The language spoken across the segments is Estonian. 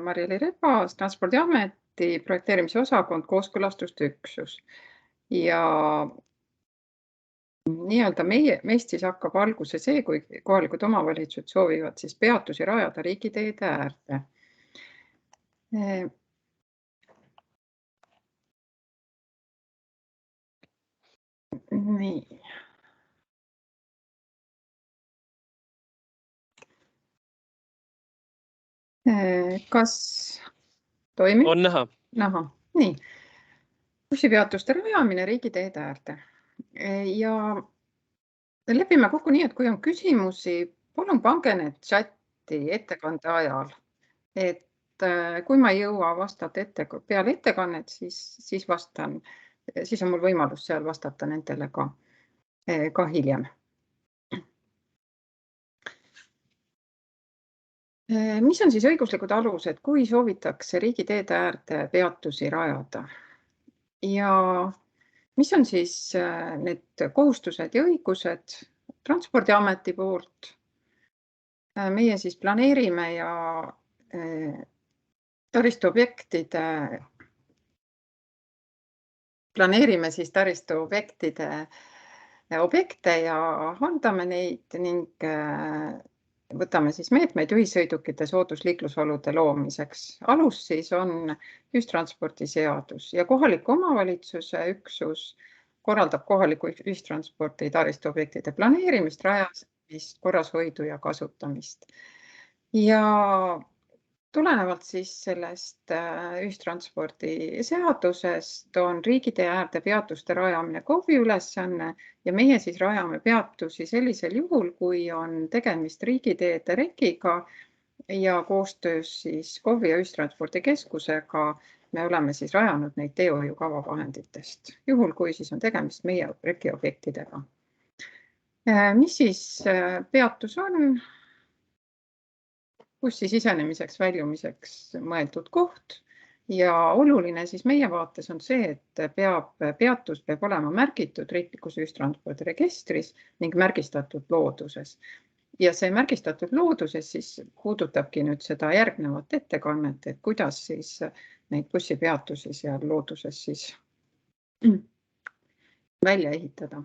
Mari-Eli Rebas, Transpordiameti projekteerimise osakond, kooskõlastuste üksus. Ja nii-öelda meist siis hakkab alguse see, kui kohalikud omavalitsused soovivad siis peatusi rajada riigiteede äärde. Nii. Kas toimib? On näha. Näha. Nii. Bussipeatuste rajamine riigiteede äärde. Ja lepime kokku nii, et kui on küsimusi, palun pange need chati ettekande ajal. Et kui ma ei jõua vastata peale ettekannet, siis vastan, siis on mul võimalus seal vastata nendele ka hiljem. Mis on siis õiguslikud alused, kui soovitakse riigiteede äärde peatusi rajada? Ja mis on siis need kohustused ja õigused Transpordiameti poolt? Meie siis planeerime ja taristuobjektide objekte ja haldame neid ning võtame siis meetmeid ühissõidukite soodusliiklusolude loomiseks. Alus siis on ühistranspordiseadus ja kohaliku omavalitsuse üksus korraldab kohaliku ühistranspordi taristuobjektide planeerimist, rajamist, korrashoidu ja kasutamist. Ja tulenevalt siis sellest ühistranspordi seadusest on riigitee äärde peatuste rajamine KOV-i ülesanne ja meie siis rajame peatusi sellisel juhul, kui on tegemist riigiteede regiga ja koostöös siis KOV-i ja ühistranspordikeskusega me oleme siis rajanud neid teehoiukava vahenditest, juhul kui siis on tegemist meie regiobjektidega. Mis siis peatus on? Bussi sisenemiseks, väljumiseks mõeldud koht ja oluline siis meie vaates on see, et peatus peab olema märgitud riiklikus ühistranspordi registris ning märgistatud looduses. Ja see märgistatud looduses siis puudutabki nüüd seda järgnevat ettekannet, et kuidas siis neid bussipeatusi seal looduses siis välja ehitada.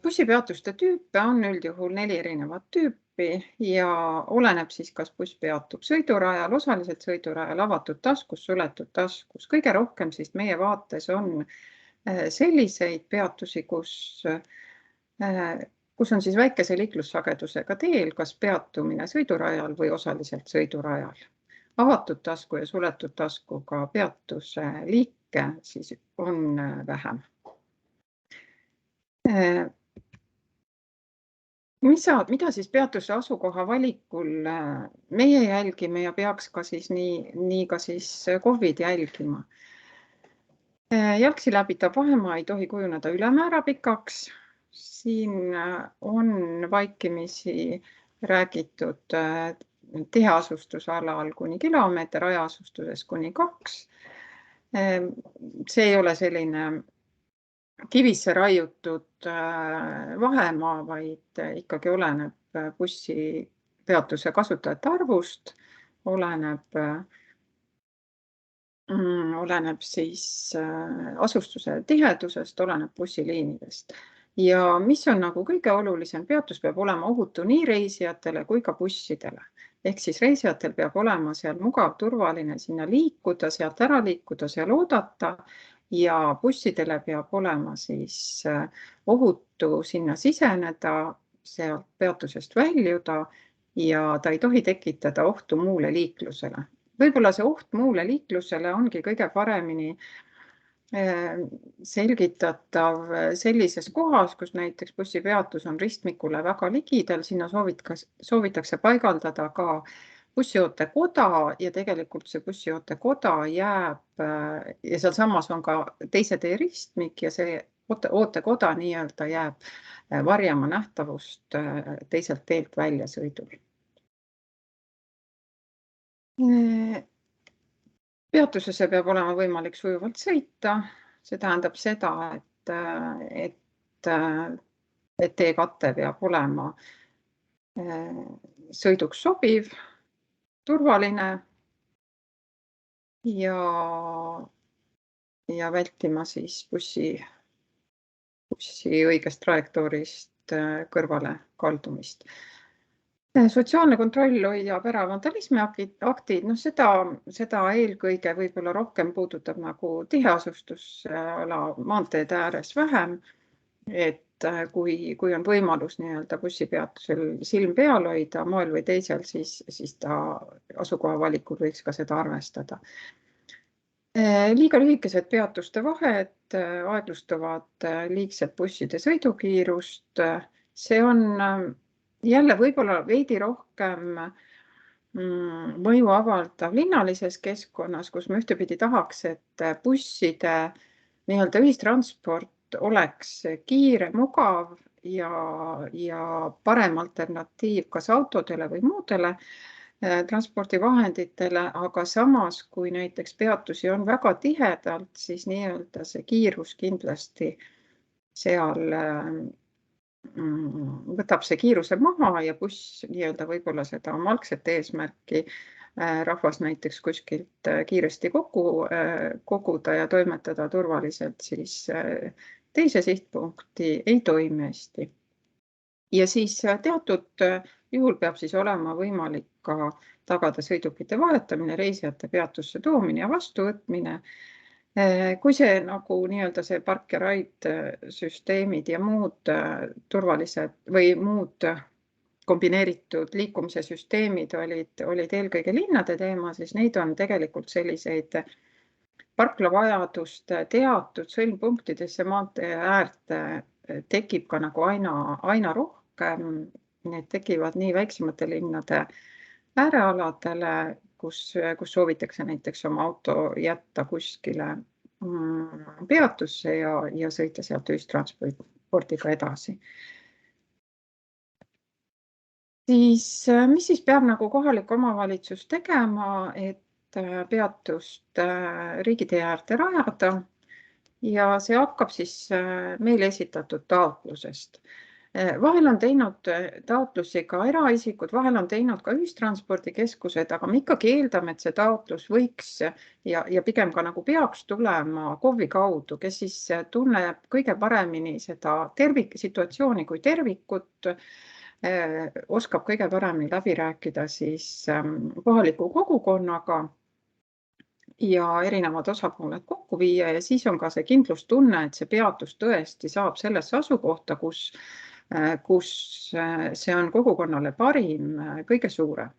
Bussipeatuste tüüpe on üldjuhul 4 erinevat tüüpi ja oleneb siis, kas buss peatub sõidurajal, osaliselt sõidurajal, avatud taskus, suletud taskus. Kõige rohkem siis meie vaates on selliseid peatusi, kus on siis väikese liiklussagedusega teel, kas peatumine sõidurajal või osaliselt sõidurajal. Avatud tasku ja suletud taskuga peatuse liike siis on vähem. Mida siis peatuse asukoha valikul meie jälgime ja peaks ka siis nii ka siis KOV-id jälgima. Jalgsi läbitav vahemaa ei tohi kujuneda ülemäära pikaks. Siin on vaikimisi räägitud tiheasustusalal kuni kilomeeter, hajaasustuses kuni 2. See ei ole selline kivisse raiutud vahemaa, vaid ikkagi oleneb bussipeatuse kasutajate arvust, oleneb siis asustuse tihedusest, oleneb bussiliinidest. Ja mis on nagu kõige olulisem, peatus peab olema ohutu nii reisijatele kui ka bussidele. Ehk siis reisijatel peab olema seal mugav, turvaline sinna liikuda, sealt ära liikuda, seal oodata. Ja bussidele peab olema siis ohutu sinna siseneda, sealt peatusest väljuda ja ta ei tohi tekitada ohtu muule liiklusele. Võib-olla see oht muule liiklusele ongi kõige paremini selgitatav sellises kohas, kus näiteks bussipeatus on ristmikule väga ligidal, sinna soovitakse paigaldada ka bussiootekoda ja tegelikult see bussiootekoda jääb ja seal samas on ka teise tee ristmik ja see ootekoda nii-öelda jääb varjama nähtavust teiselt teelt väljasõidul. Peatusesse peab olema võimalik sujuvalt sõita, see tähendab seda, et et teekate peab olema sõiduks sobiv, turvaline ja vältima siis bussi õigest trajektoorist kõrvale kaldumist. Sotsiaalne kontroll hoiab ära vandalismi aktid, seda eelkõige võib-olla rohkem puudutab nagu tiheasustusala maanteede ääres vähem, et kui on võimalus nii-öelda bussipeatusel silm peal hoida moel või teisel, siis ta asukoha valikul võiks ka seda arvestada. Liiga lühikesed peatuste vahed aeglustavad liigselt busside sõidukiirust. See on jälle võib-olla veidi rohkem mõju avaldav linnalises keskkonnas, kus me ühtepidi tahaks, et busside nii-öelda ühistransport oleks kiire, mugav ja parem alternatiiv kas autodele või muudele transpordivahenditele, aga samas, kui näiteks peatusi on väga tihedalt, siis nii-öelda see kiirus kindlasti seal võtab see kiiruse maha ja buss nii-öelda võib-olla seda oma algset eesmärki rahvas näiteks kuskilt kiiresti koguda ja toimetada turvaliselt siis teise sihtpunkti ei toimi hästi. Ja siis teatud juhul peab siis olema võimalik ka tagada sõidukite vahetamine, reisijate peatusse toomine ja vastuvõtmine. Kui see nagu nii-öelda see park ja raid süsteemid ja muud turvalised või muud kombineeritud liikumise süsteemid olid eelkõige linnade teema, siis neid on tegelikult selliseid parklavajadust teatud sõlmpunktidesse maantee äärde tekib ka nagu aina rohkem. Need tekivad nii väiksemate linnade äärealadele, kus soovitakse näiteks oma auto jätta kuskile peatusse ja sõita sealt ühistranspordiga edasi. Mis siis peab nagu kohalik omavalitsus tegema, et peatust riigitee äärde rajada ja see hakkab siis meile esitatud taotlusest. Vahel on teinud taotlusi ka eraisikud, vahel on teinud ka ühistranspordikeskused, aga me ikkagi eeldame, et see taotlus võiks ja pigem ka nagu peaks tulema KOV-i kaudu, kes siis tunneb kõige paremini seda situatsiooni kui tervikut, oskab kõige paremini läbi rääkida siis kohaliku kogukonnaga ja erinevad osapooled kokku viia ja siis on ka see kindlustunne, et see peatus tõesti saab sellesse asukohta, kus see on kogukonnale parim, kõige suurem.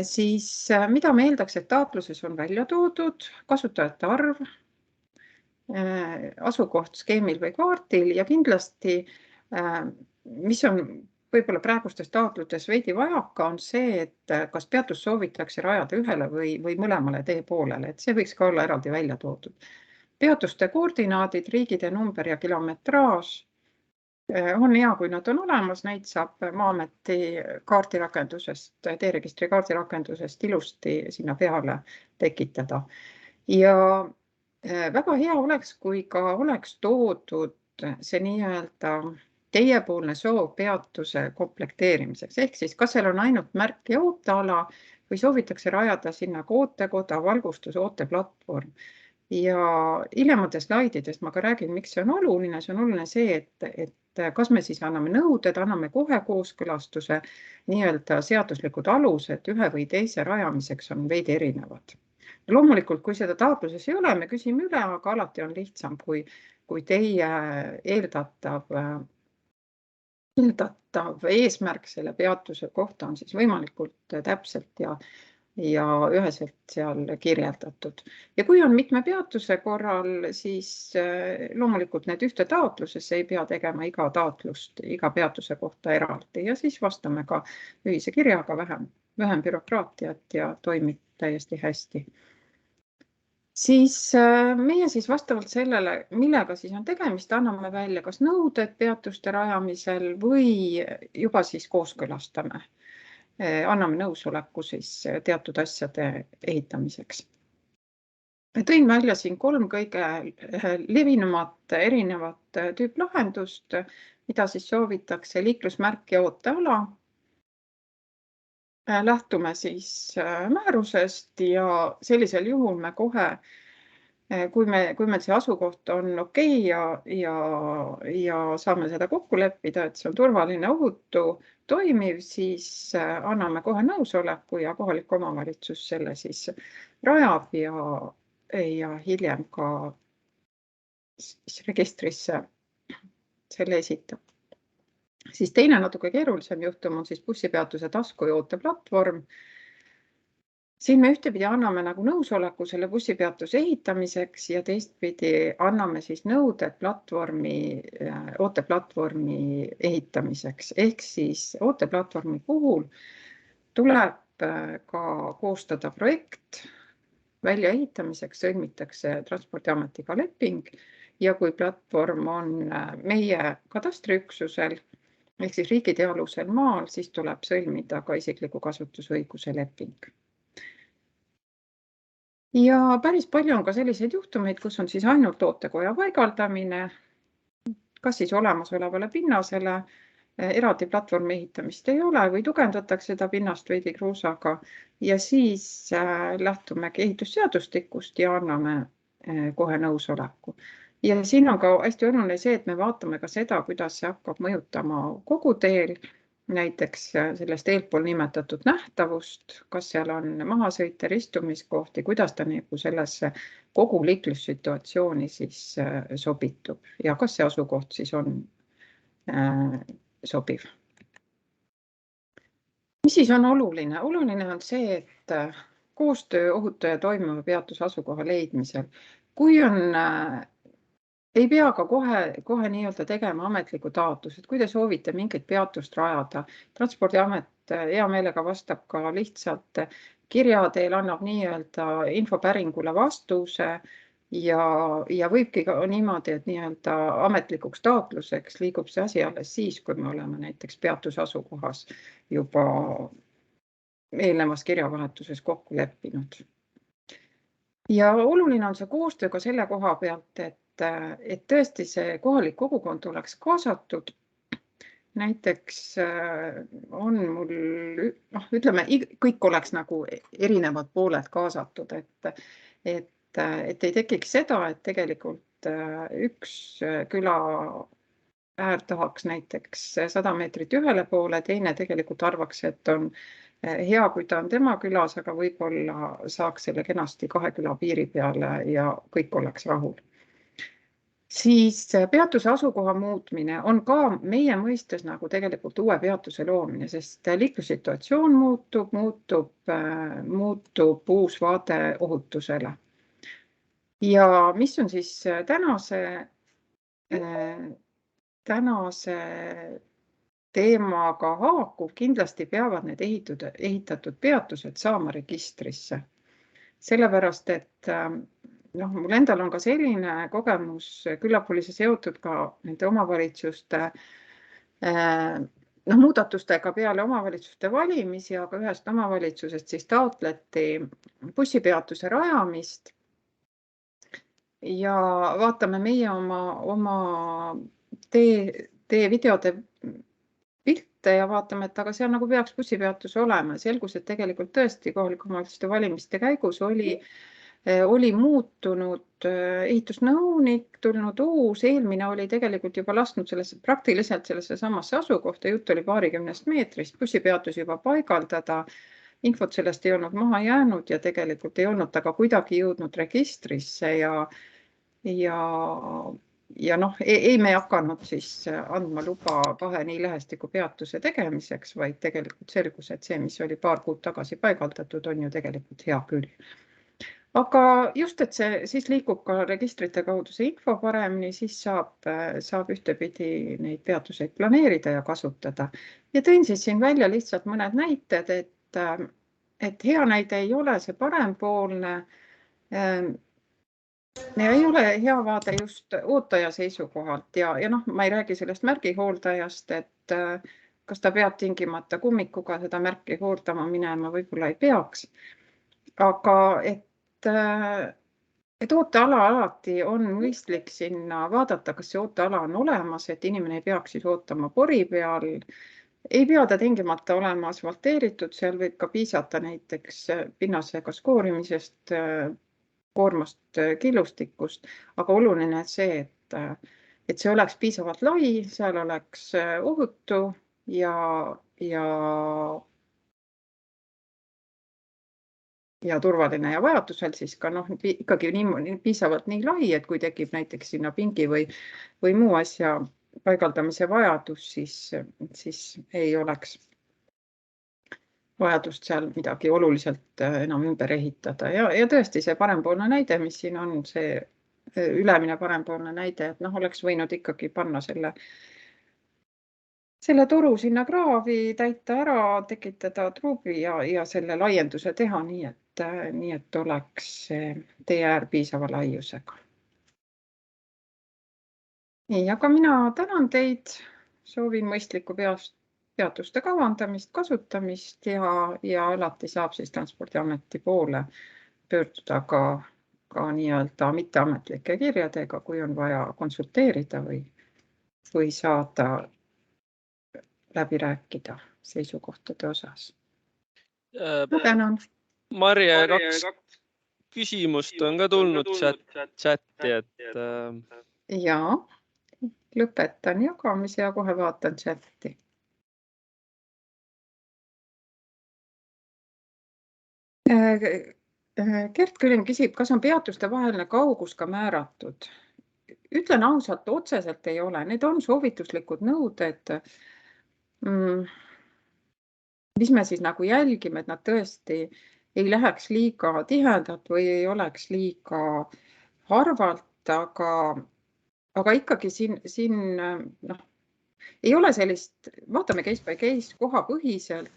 Siis mida me eeldaks, et taotluses on välja toodud, kasutajate arv, asukoht skeemil või kaardil ja kindlasti, mis on võib-olla praegustes taotludes veidi vajaka, on see, et kas peatus soovitakse rajada ühele või mõlemale teepoolele, et see võiks ka olla eraldi välja toodud. Peatuste koordinaadid, riigitee number ja kilometraaž on hea, kui nad on olemas, neid saab Maa-ameti kaardirakendusest, teeregistri kaardirakendusest ilusti sinna peale tekitada. Ja väga hea oleks, kui ka oleks toodud see nii-öelda teiepoolne soov peatuse komplekteerimiseks, ehk siis kas seal on ainult märk ja ooteala või soovitakse rajada sinna ka ootekoda, valgustus, ooteplatvorm. Ja hiljemates slaidides ma ka räägin, miks see on oluline. See on oluline see, et kas me siis anname nõuded, anname kohe kooskõlastuse, nii-öelda seaduslikud alused ühe või teise rajamiseks on veidi erinevad. Loomulikult, kui seda taotluses ei ole, me küsime üle, aga alati on lihtsam, kui teie eeldatav eesmärk selle peatuse kohta on siis võimalikult täpselt ja üheselt seal kirjeldatud. Ja kui on mitme peatuse korral, siis loomulikult need ühte taotlusesse ei pea tegema iga taotlust iga peatuse kohta eraldi ja siis vastame ka ühise kirjaga vähem bürokraatiat ja toimib täiesti hästi. Siis meie siis vastavalt sellele, millega siis on tegemist, anname välja kas nõuded peatuste rajamisel või juba siis kooskõlastame. Anname nõusoleku siis teatud asjade ehitamiseks. Tõin välja siin 3 kõige levinumat erinevat tüüplahendust, mida siis soovitakse: liiklusmärk ja ooteala. Lähtume siis määrusest ja sellisel juhul me kohe, kui meil see asukoht on okei ja saame seda kokku leppida, et see on turvaline, ohutu, toimiv, siis anname kohe nõusoleku ja kohalik omavalitsus selle siis rajab ja hiljem ka siis registrisse selle esitab. Siis teine natuke keerulisem juhtum on siis bussipeatuse tasku- ja ooteplatvorm. Siin me ühtepidi anname nagu nõusoleku selle bussipeatuse ehitamiseks ja teistpidi anname siis nõuded ooteplatvormi ehitamiseks. Ehk siis ooteplatvormi puhul tuleb ka koostada projekt väljaehitamiseks, sõlmitakse Transpordiametiga leping ja kui platvorm on meie katastriüksusel ehk siis riigitee alusel maal, siis tuleb sõlmida ka isikliku kasutusõiguse leping. Ja päris palju on ka selliseid juhtumeid, kus on siis ainult ootekoja paigaldamine, kas siis olemasolevale pinnasele, eraldi platvormi ehitamist ei ole või tugevdatakse seda pinnast veidi kruusaga ja siis lähtumegi ehitusseadustikust ja anname kohe nõusoleku. Ja siin on ka hästi oluline see, et me vaatame ka seda, kuidas see hakkab mõjutama kogu teel, näiteks sellest eelpool nimetatud nähtavust, kas seal on mahasõite, ristumiskohti, kuidas ta nagu sellesse kogu liiklussituatsiooni siis sobitub ja kas see asukoht siis on sobiv. Mis siis on oluline? Oluline on see, et koostöö ohutu ja toimiva peatuse asukoha leidmisel, kui on ei pea ka kohe nii-öelda tegema ametliku taotlused, kui te soovite mingit peatust rajada. Transpordiamet hea meelega vastab ka lihtsalt kirja teel, annab nii-öelda infopäringule vastuse ja võibki ka niimoodi, et nii-öelda ametlikuks taotluseks liigub see asi alles siis, kui me oleme näiteks peatuse asukohas juba eelnevas kirjavahetuses kokku leppinud. Ja oluline on see koostöö ka selle koha pealt, et tõesti see kohalik kogukond oleks kaasatud. Näiteks on mul, ütleme, kõik oleks nagu erinevad pooled kaasatud, et ei tekiks seda, et tegelikult üks küla äär tahaks näiteks 100 meetrit ühele poole, teine tegelikult arvaks, et on hea, kui ta on tema külas, aga võib-olla saaks selle kenasti 2 küla piiri peale ja kõik oleks rahul. Siis peatuse asukoha muutmine on ka meie mõistes nagu tegelikult uue peatuse loomine, sest liiklussituatsioon muutub uus vaade ohutusele. Ja mis on siis tänase teemaga haakuv, kindlasti peavad need ehitatud peatused saama registrisse. Sellepärast, et mul endal on ka selline kogemus, küllap oli see seotud ka nende omavalitsuste muudatustega peale omavalitsuste valimisi, aga ühest omavalitsusest siis taotleti bussipeatuse rajamist. Ja vaatame meie oma videode pilte ja vaatame, et aga seal nagu peaks bussipeatus olema. Selgus, et tegelikult tõesti kohalike omavalitsuste valimiste käigus oli muutunud ehitusnõunik, tulnud uus, eelmine oli tegelikult juba lasknud praktiliselt sellesse samasse asukohta, jutt oli paarikümnest meetrist, bussipeatus juba paigaldada. Infot sellest ei olnud maha jäänud ja tegelikult ei olnud ta ka kuidagi jõudnud registrisse ja ei me hakanud siis andma luba 2 nii lähestiku peatuse tegemiseks, vaid tegelikult selgus, et see, mis oli paar kuud tagasi paigaldatud, on ju tegelikult hea küll. Aga just, et see siis liigub ka registrite kaudu see info paremini, siis saab ühtepidi neid peatuseid planeerida ja kasutada. Ja tõin siis siin välja lihtsalt mõned näited, et hea näide ei ole see parempoolne. Ja ei ole hea vaade just ootaja seisukohalt ja ma ei räägi sellest märgihooldajast, et kas ta peab tingimata kummikuga seda märki hooldama minema, võib-olla ei peaks. Aga et et ooteala alati on mõistlik sinna vaadata, kas see ooteala on olemas, et inimene ei peaks siis ootama pori peal. Ei pea ta tingimata olema asfalteeritud, seal võib ka piisata näiteks pinnase kas koorimisest, koormast, killustikust, aga oluline see, et see oleks piisavalt lai, seal oleks ohutu ja turvaline ja vajadusel siis ka ikkagi piisavalt nii lai, et kui tekib näiteks sinna pingi või muu asja paigaldamise vajadus, siis ei oleks vajadust seal midagi oluliselt enam ümber ehitada ja tõesti see parempoolne näide, mis siin on, see ülemine parempoolne näide, et oleks võinud ikkagi panna selle toru sinna kraavi, täita ära, tekitada truubi ja selle laienduse teha nii, et oleks tee äär piisava laiusega. Nii, aga mina tänan teid, soovin mõistlikku peatuste kavandamist, kasutamist ja alati saab siis Transpordiameti poole pöörduda ka nii-öelda mitteametlike kirjadega, kui on vaja konsulteerida või saada läbi rääkida seisukohtade osas. Ma tänan. Marje, 2 küsimust on ka tulnud chatti, et... Jaa, lõpetan jagamise ja kohe vaatan chatti. Gert Külim küsib, kas on peatuste vaheline kaugus ka määratud? Ütlen ausalt, otseselt ei ole. Need on soovituslikud nõuded, mis me siis nagu jälgime, et nad tõesti ei läheks liiga tihedalt või ei oleks liiga harvalt, aga ikkagi siin ei ole sellist, vaatame case by case kohapõhiselt.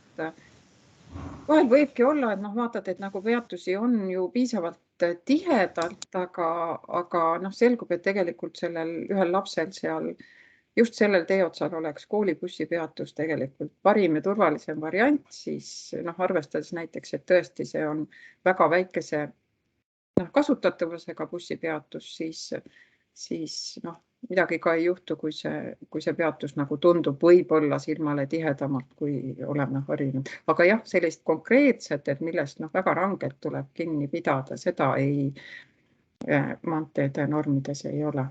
Vahel võibki olla, et vaatad, et nagu peatusi on ju piisavalt tihedalt, aga selgub, et tegelikult sellel ühel lapsel seal just sellel teeotsal oleks koolibussipeatus tegelikult parim ja turvalisem variant, siis arvestades näiteks, et tõesti see on väga väikese kasutatavusega bussipeatus, siis midagi ka ei juhtu, kui see peatus nagu tundub võib-olla silmale tihedamalt, kui oleme harjunud. Aga jah, sellist konkreetset, et millest väga rangelt tuleb kinni pidada, seda maanteede normides ei ole.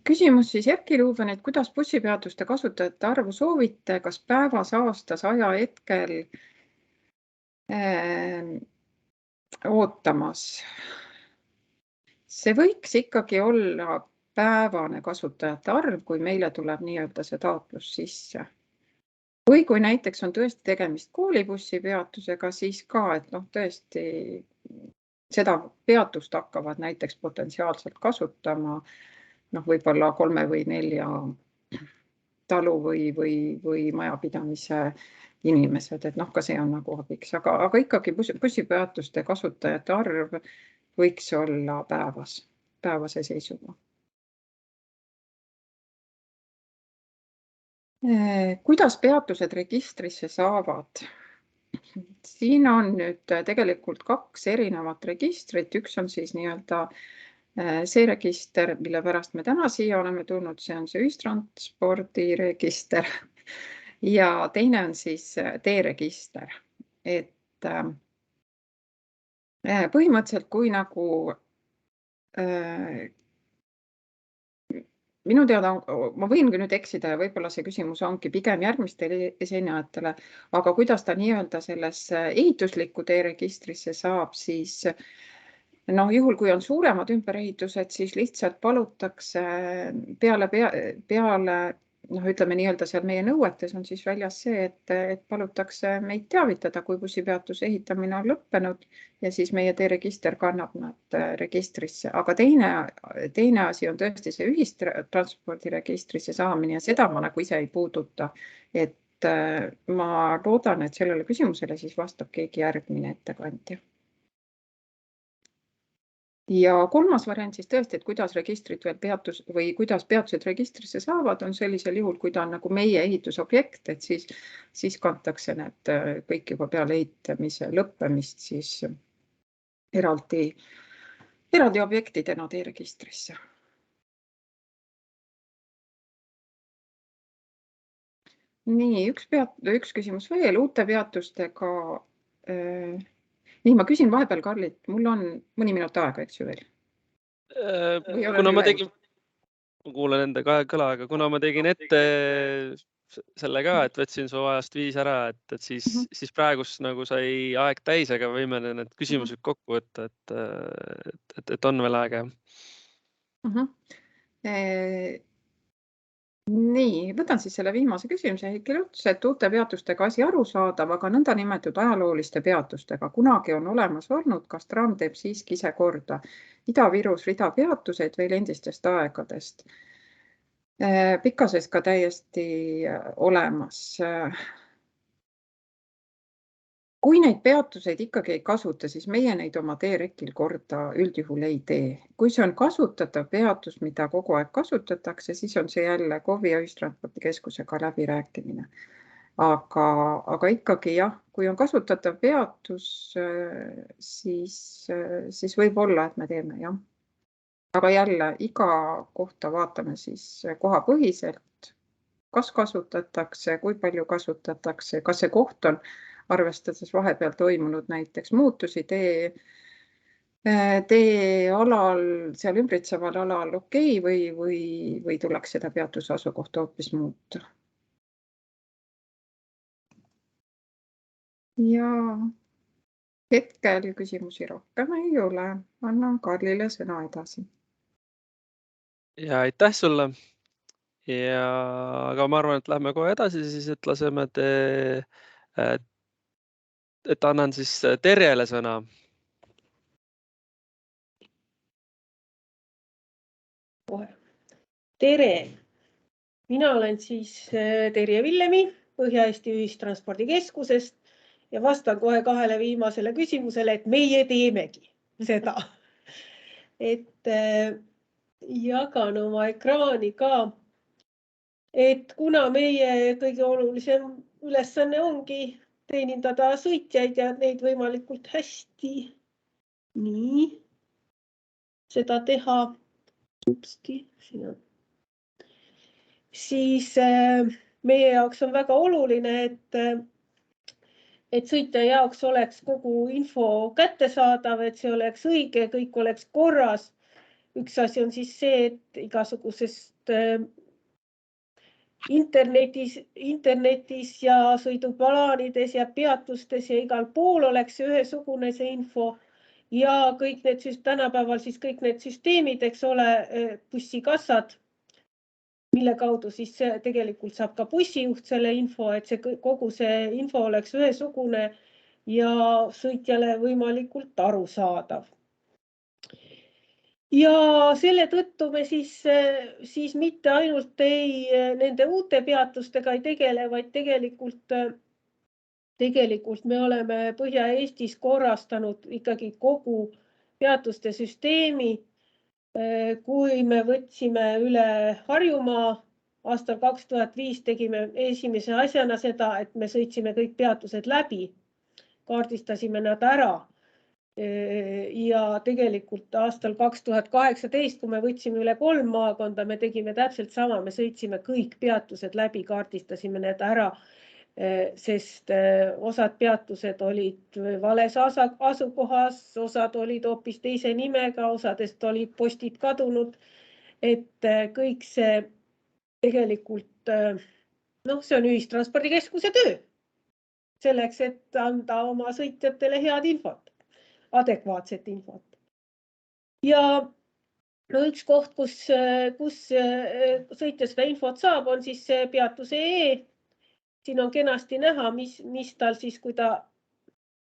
Küsimus siis Erki Luuvenilt, kuidas bussipeatuste kasutajate arvu soovite, kas päevas, aastas, ajahetkel ootamas? See võiks ikkagi olla päevane kasutajate arv, kui meile tuleb nii-öelda see taotlus sisse. Või kui näiteks on tõesti tegemist koolibussipeatusega, siis ka, et tõesti seda peatust hakkavad näiteks potentsiaalselt kasutama võib-olla 3 või 4 talu või majapidamise inimesed, et ka see on nagu abiks, aga ikkagi bussipeatuste kasutajate arv võiks olla päevase seisuga. Kuidas peatused registrisse saavad? Siin on nüüd tegelikult 2 erinevat registrit, üks on siis nii-öelda see register, mille pärast me täna siia oleme tulnud, see on see ühistranspordiregister ja teine on siis teeregister, et põhimõtteliselt kui minu teada, ma võin nüüd eksida ja võib-olla see küsimus ongi pigem järgmistele esinejatele, aga kuidas ta nii-öelda sellesse ehituslikku teeregistrisse saab, siis juhul, kui on suuremad ümberehitused, siis lihtsalt palutakse peale, ütleme nii-öelda seal meie nõuetes on siis väljas see, et palutakse meid teavitada, kui bussipeatuse ehitamine on lõppenud ja siis meie teeregister kannab nad registrisse. Aga teine asi on tõesti see ühistranspordiregistrisse saamine ja seda ma ise ei puuduta. Et ma loodan, et sellele küsimusele siis vastab keegi järgmine ettekandja. Ja kolmas variant siis tõesti, et kuidas registrid veel kuidas peatused registrisse saavad, on sellisel juhul, kui ta on nagu meie ehitusobjekt, et siis kantakse need kõik juba peale ehitamise lõppemist siis eraldi objektidena teeregistrisse. Nii, üks küsimus veel uute peatustega. Nii, ma küsin vahepeal Karlit, mul on mõni minut aega, eks ju veel? Kuna ma kuulen enda kahe kõlaga, kuna ma tegin ette selle ka, et võtsin su ajast 5 ära, et siis praegust nagu sai aeg täis, aga võime need küsimused kokku võtta, et on veel aega. Nii, võtan siis selle viimase küsimuse. Heikil ütles, et uute peatustega asi arusaadav, aga nõnda nimetatud ajalooliste peatustega kunagi on olemas olnud, kas TRAM teeb siiski ise korda. Ida-Virus rida peatuseid veel endistest aegadest. Pikkases ka täiesti olemas. Kui neid peatuseid ikkagi ei kasuta, siis meie neid oma teerekil korda üldjuhul ei tee. Kui see on kasutatav peatus, mida kogu aeg kasutatakse, siis on see jälle KOV-i ja ühistranspordikeskusega läbirääkimine. Aga ikkagi jah, kui on kasutatav peatus, siis võib olla, et me teeme jah. Aga jälle iga kohta vaatame siis kohapõhiselt, kas kasutatakse, kui palju kasutatakse, kas see koht on arvestades vahepeal toimunud näiteks muutusi teealal, seal ümbritseval alal okei või tuleks seda peatuse asukohta hoopis muuta. Ja hetkel küsimusi rohkem ei ole. Annan Karlile sõna edasi. Ja aitäh sulle. Aga ma arvan, et lähme kohe edasi, siis et laseme et annan siis Terjele sõna. Tere! Mina olen siis Terje Villemi Põhja-Eesti Ühistranspordikeskusest ja vastan kohe 2 viimasele küsimusele, et meie teemegi seda. Et jagan oma ekraani ka. Et kuna meie kõige olulisem ülesanne ongi teenindada sõitjaid ja neid võimalikult hästi seda teha, siis meie jaoks on väga oluline, et sõitja jaoks oleks kogu info kättesaadav, et see oleks õige, kõik oleks korras. Üks asi on siis see, et igasugusest internetis ja sõiduplaanides ja peatustes ja igal pool oleks ühesugune see info ja kõik need tänapäeval siis kõik need süsteemid, eks ole, bussikassad, mille kaudu siis tegelikult saab ka bussijuht selle info, et kogu see info oleks ühesugune ja sõitjale võimalikult arusaadav. Ja selle tõttu me siis mitte ainult nende uute peatustega ei tegele, vaid tegelikult me oleme Põhja-Eestis korrastanud ikkagi kogu peatuste süsteemi. Kui me võtsime üle Harjumaa aastal 2005, tegime esimese asjana seda, et me sõitsime kõik peatused läbi, kaardistasime nad ära. Ja tegelikult aastal 2018, kui me võtsime üle 3 maakonda, me tegime täpselt sama, me sõitsime kõik peatused läbi, kaardistasime need ära, sest osad peatused olid vales asukohas, osad olid hoopis teise nimega, osadest olid postid kadunud, et kõik see tegelikult, see on ühistranspordikeskuse töö. Selleks, et anda oma sõitjatele head infot. Adekvaatset infot. Ja üks koht, kus sõitja seda infot saab, on siis peatuse.ee. Siin on kenasti näha, mis tal siis, kui ta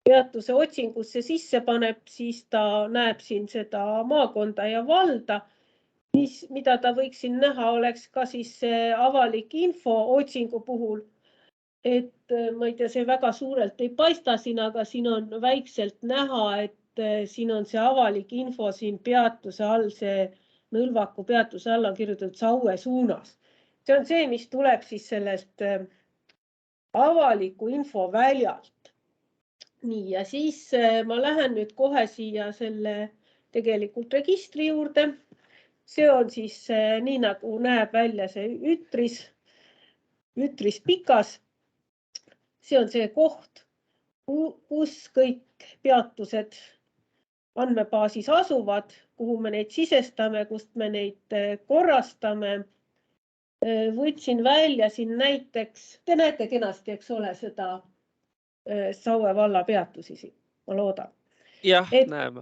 peatuse otsingusse sisse paneb, siis ta näeb siin seda maakonda ja valda. Mida ta võiks siin näha, oleks ka siis avalik info otsingu puhul. Et ma ei tea, see väga suurelt ei paista siin, aga siin on väikselt näha, et siin on see avalik info siin peatuse all, see Nõlvaku peatuse all on kirjutatud Saue suunas. See on see, mis tuleb siis sellest avaliku info väljalt. Nii, ja siis ma lähen nüüd kohe siia selle tegelikult registri juurde. See on siis nii, nagu näeb välja see ütris pikas. See on see koht, kus kõik peatused andmebaasis asuvad, kuhu me neid sisestame, kust me neid korrastame. Võtsin välja siin näiteks, te näete kenasti, eks ole, seda Saue valla peatusi siin, ma loodan. Jah, näeme.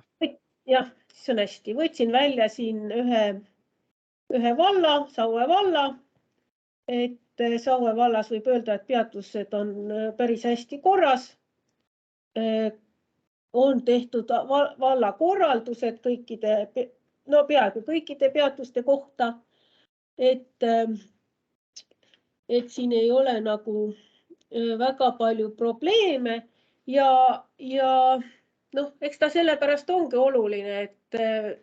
Jah, see on hästi. Võtsin välja siin ühe valla, Saue valla. Et Saue vallas võib öelda, et peatused on päris hästi korras. On tehtud valla korraldused peaaegu kõikide peatuste kohta. Et siin ei ole nagu väga palju probleeme ja eks ta sellepärast ongi oluline, et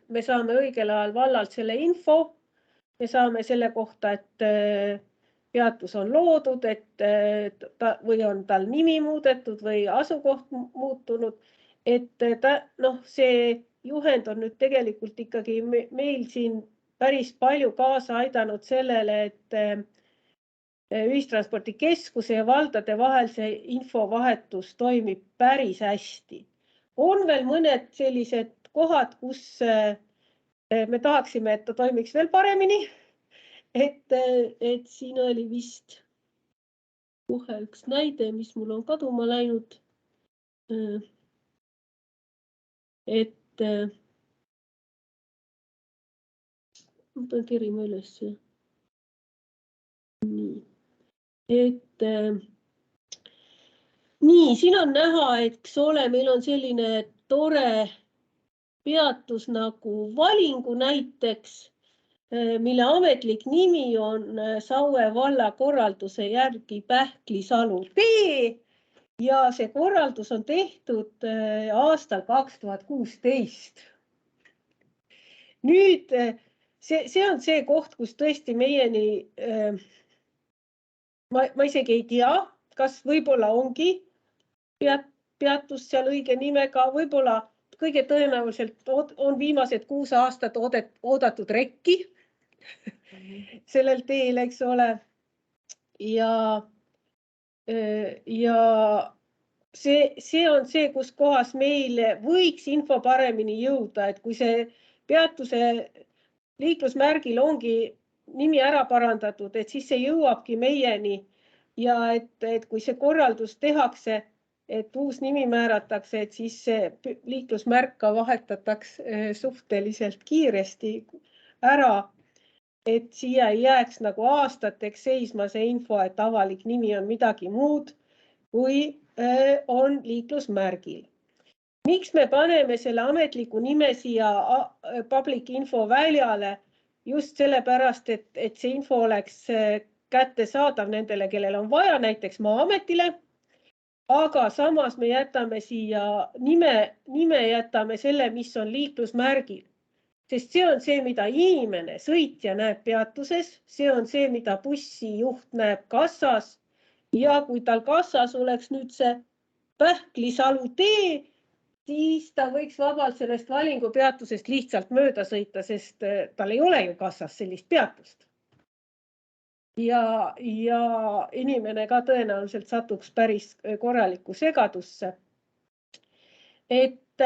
me saame õigel ajal vallalt selle info. Me saame selle kohta, et peatus on loodud, või on tal nimi muudetud või asukoht muutunud. Et see juhend on nüüd tegelikult ikkagi meil siin päris palju kaasa aidanud sellele, et ühistranspordikeskuse ja valdade vahel see infovahetus toimib päris hästi. On veel mõned sellised kohad, kus me tahaksime, et ta toimiks veel paremini. Et siin oli vist kohe üks näide, mis mul on kaduma läinud. Ma pean kirima üles. Nii, siin on näha, eks ole, meil on selline tore peatus nagu Valingu näiteks, mille ametlik nimi on Saue valla korralduse järgi Pähklisalu tee ja see korraldus on tehtud aastal 2016. Nüüd, see on see koht, kus tõesti meieni, ma isegi ei tea, kas võib-olla ongi peatus seal õige nimega, võib-olla kõige tõenäoliselt on viimased 6 aastat oodatud rekki sellel teel, eks ole. Ja see on see, kus kohas meil võiks info paremini jõuda, et kui see peatuse liiklusmärgil ongi nimi ära parandatud, et siis see jõuabki meieni ja et kui see korraldus tehakse, et uus nimi määratakse, et siis see liiklusmärk ka vahetatakse suhteliselt kiiresti ära, et siia ei jääks nagu aastateks seisma see info, et avalik nimi on midagi muud, kui on liiklusmärgil. Miks me paneme selle ametliku nime siia public info väljale? Just sellepärast, et see info oleks kättesaadav nendele, kellel on vaja, näiteks Maa-ametile. Aga samas me jätame siia nime jätame selle, mis on liiklusmärgil. Sest see on see, mida inimene, sõitja näeb peatuses. See on see, mida bussijuht näeb kassas. Ja kui tal kassas oleks nüüd see Pähklisalu tee, siis ta võiks vabalt sellest Valingu peatusest lihtsalt mööda sõita, sest tal ei ole ju kassas sellist peatust. Ja inimene ka tõenäoliselt satuks päris korralikku segadusse. Et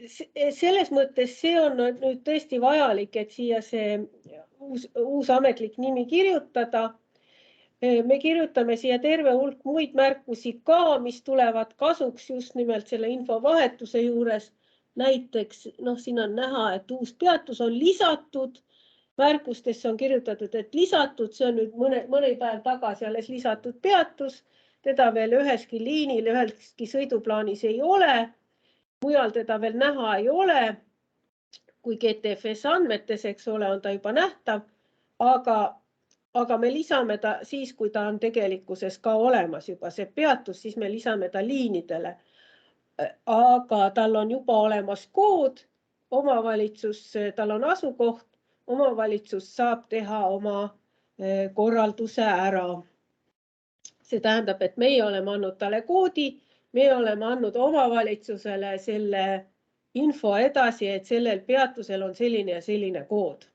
selles mõttes see on nüüd tõesti vajalik, et siia see uus ametlik nimi kirjutada. Me kirjutame siia terve hulk muid märkusi ka, mis tulevad kasuks just nimelt selle infovahetuse juures. Näiteks, siin on näha, et uus peatus on lisatud. Märkustesse on kirjutatud, et lisatud, see on nüüd mõni päev tagasi alles lisatud peatus. Teda veel üheski liinil, üheski sõiduplaanis ei ole. Mujal teda veel näha ei ole. Kui GTFS andmetes, eks ole, on ta juba nähtav, aga me lisame ta siis, kui ta on tegelikkuses ka olemas juba see peatus, siis me lisame ta liinidele. aga tal on juba olemas kood, omavalitsus, tal on asukoht, omavalitsus saab teha oma korralduse ära. See tähendab, et meie oleme andnud talle koodi, me oleme andnud omavalitsusele selle info edasi, et sellel peatusel on selline ja selline kood.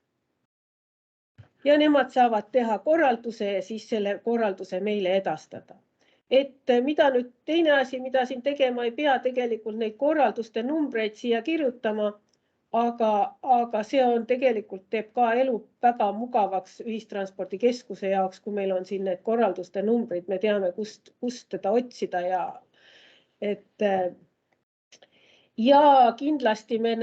Ja nemad saavad teha korralduse ja siis selle korralduse meile edastada. Et mida nüüd teine asi, mida siin tegema ei pea, tegelikult neid korralduste numbreid siia kirjutama, aga see on tegelikult teeb ka elu väga mugavaks ühistranspordikeskuse jaoks, kui meil on siin need korralduste numbrid, me teame, kust teda otsida ja kindlasti me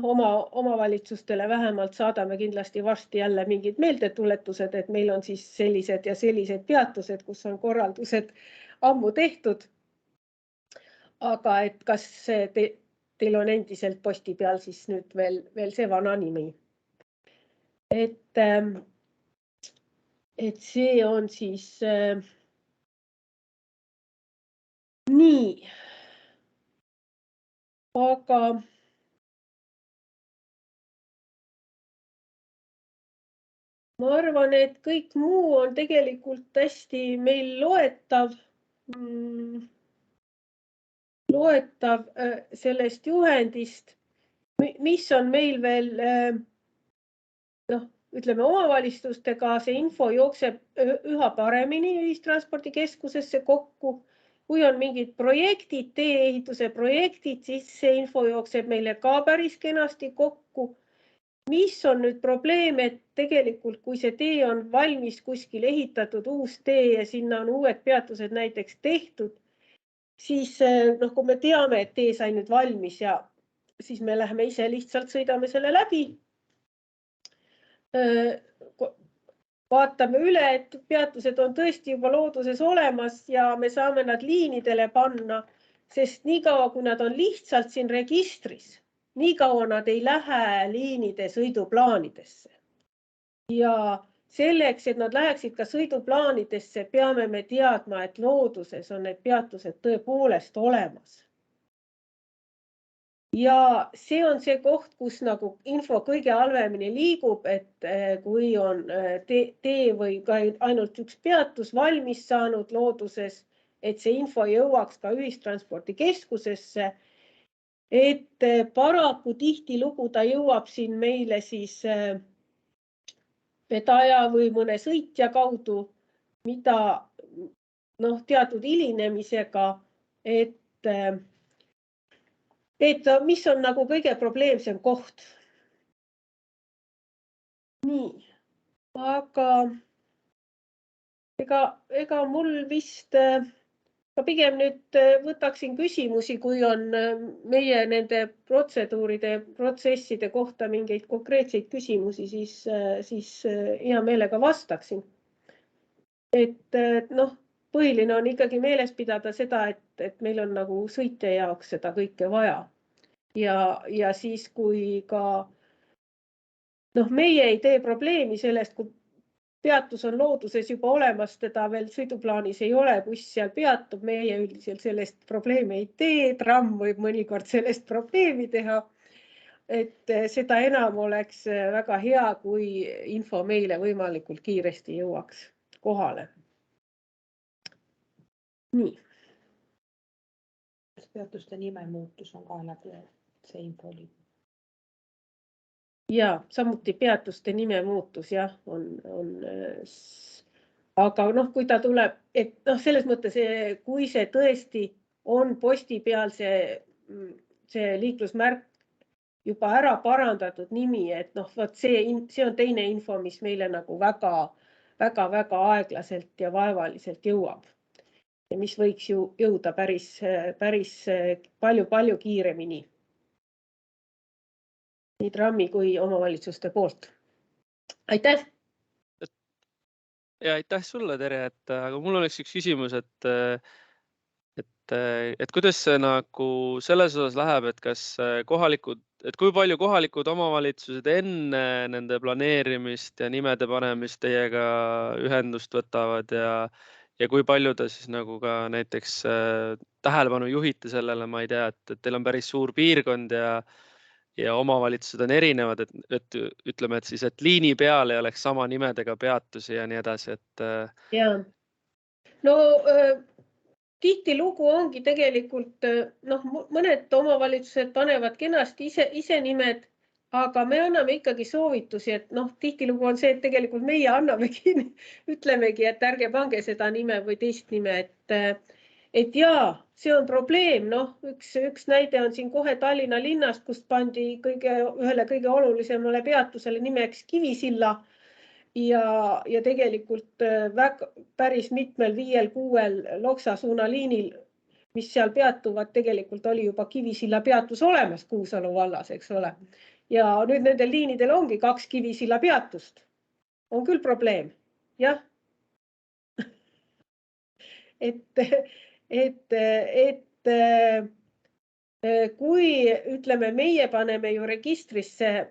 oma omavalitsustele vähemalt saadame kindlasti varsti jälle mingid meeldetuletused, et meil on siis sellised ja sellised peatused, kus on korraldused ammu tehtud. Aga et kas teil on endiselt posti peal siis nüüd veel see vana nimi. Et see on siis nii. Aga ma arvan, et kõik muu on tegelikult hästi meil loetav sellest juhendist, mis on meil veel, ütleme omavalitsustega, see info jookseb üha paremini ühistranspordikeskusesse kokku. Kui on mingid projektid, tee-ehituse projektid, siis see info jookseb meile ka päris kenasti kokku. Mis on nüüd probleem, et tegelikult kui see tee on valmis kuskil ehitatud uus tee ja sinna on uued peatused näiteks tehtud, siis kui me teame, et tee sai nüüd valmis ja siis me läheme ise lihtsalt sõidame selle läbi. Vaatame üle, et peatused on tõesti juba looduses olemas ja me saame nad liinidele panna, sest niikaua, kui nad on lihtsalt siin registris, niikaua nad ei lähe liinide sõiduplaanidesse. Ja selleks, et nad läheksid ka sõiduplaanidesse, peame me teadma, et looduses on need peatused tõepoolest olemas. Ja see on see koht, kus nagu info kõige halvemini liigub, et kui on tee või ka ainult üks peatus valmis saanud looduses, et see info jõuaks ka ühistranspordikeskusesse, et paraku tihtilugu ta jõuab siin meile siis vedaja või mõne sõitja kaudu, mida teatud hilinemisega, et mis on nagu kõige probleemsem koht. Nii, aga ega mul vist, ma pigem nüüd võtaksin küsimusi, kui on meie nende protseduuride, protsesside kohta mingeid konkreetseid küsimusi, siis hea meelega vastaksin. Et põhiline on ikkagi meeles pidada seda, et meil on nagu sõitja jaoks seda kõike vaja. Ja siis, kui ka meie ei tee probleemi sellest, kui peatus on looduses juba olemas, teda veel sõiduplaanis ei ole, buss seal peatub, meie üldiselt sellest probleemi ei tee, tramm võib mõnikord sellest probleemi teha. Et seda enam oleks väga hea, kui info meile võimalikult kiiresti jõuaks kohale. Nii. Peatuste nime muutus on ka läbi see info oli. Ja samuti peatuste nime muutus, jah, aga kui ta tuleb, et selles mõttes, kui see tõesti on posti peal see liiklusmärk juba ära parandatud nimi, et see on teine info, mis meile nagu väga aeglaselt ja vaevaliselt jõuab. Ja mis võiks ju jõuda päris palju kiiremini. Nii trammi kui omavalitsuste poolt. Aitäh! Ja aitäh sulle, Tere, aga mul oleks üks küsimus, et kuidas see nagu selles osas läheb, et kas kui palju kohalikud omavalitsused enne nende planeerimist ja nimede panemist teiega ühendust võtavad ja kui palju te siis nagu ka näiteks tähelepanu juhite sellele, ma ei tea, et teil on päris suur piirkond ja omavalitsused on erinevad, et ütleme, et liini peal ei oleks sama nimedega peatusi ja nii edasi, et. Ja. No tihtilugu ongi tegelikult, mõned omavalitsused panevad kenasti ise nimed, aga me anname ikkagi soovitusi, et tihtilugu on see, et tegelikult meie annamegi, ütlemegi, et ärge pange seda nime või teist nime, et jaa, see on probleem. Üks näide on siin kohe Tallinna linnast, kust pandi ühele kõige olulisemale peatusele nimeks Kivisilla. Ja tegelikult päris mitmel 5-6 Loksa suunaliinil, mis seal peatuvad, tegelikult oli juba Kivisilla peatus olemas Kuusalu vallas, eks ole. Ja nüüd nendel liinidel ongi 2 Kivisilla peatust. On küll probleem, jah. Kui ütleme, meie paneme ju registrisse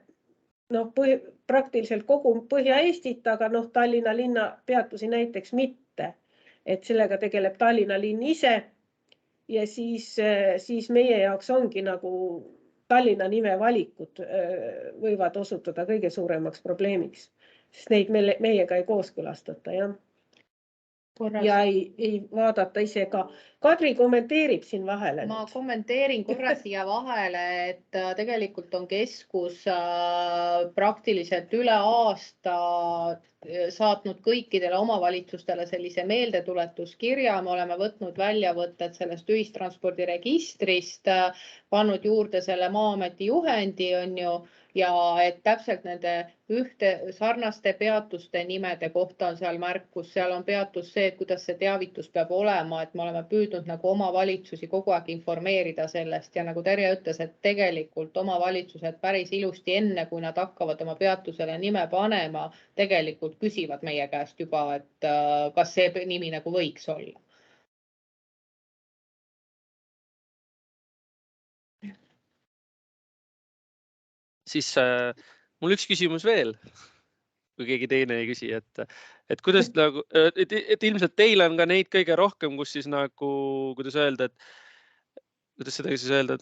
praktiliselt kogu Põhja-Eestit, aga Tallinna linna peatusi näiteks mitte. Et sellega tegeleb Tallinna linn ise ja siis meie jaoks ongi nagu Tallinna nime valikud võivad osutuda kõige suuremaks probleemiks, sest neid meiega ei kooskõlastata, jah. Ja ei vaadata ise ka. Kadri kommenteerib siin vahele. Ma kommenteerin korra siia vahele, et tegelikult on keskus praktiliselt üle aasta saatnud kõikidele omavalitsustele sellise meeldetuletuskirja. Me oleme võtnud väljavõtted sellest ühistranspordiregistrist, pannud juurde selle Maa-ameti juhendi, on ju, ja et täpselt nende sarnaste peatuste nimede kohta on seal märkus, seal on peatus see, et kuidas see teavitus peab olema, et me oleme püüdnud nagu omavalitsusi kogu aeg informeerida sellest ja nagu Terje ütles, et tegelikult omavalitsused päris ilusti enne, kui nad hakkavad oma peatusele nime panema, tegelikult küsivad meie käest juba, et kas see nimi nagu võiks olla. Siis mul üks küsimus veel, kui keegi teine ei küsi, et kuidas nagu, et ilmselt teil on ka neid kõige rohkem, kus siis nagu, kuidas öelda, et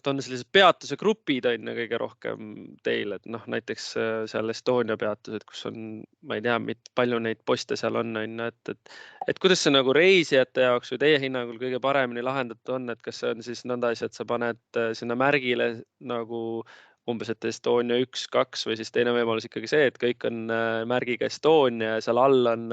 on sellised peatuse grupid on kõige rohkem teil, et näiteks seal Estonia peatused, kus on, ma ei tea, palju neid poste seal on, et kuidas see nagu reisijate jaoks või teie hinnangul kõige paremini lahendatud on, et kas see on siis nõnda asi, et sa paned sinna märgile nagu umbes, et Estonia 1, 2 või siis teine võimalus ikkagi see, et kõik on märgiga Estonia ja seal all on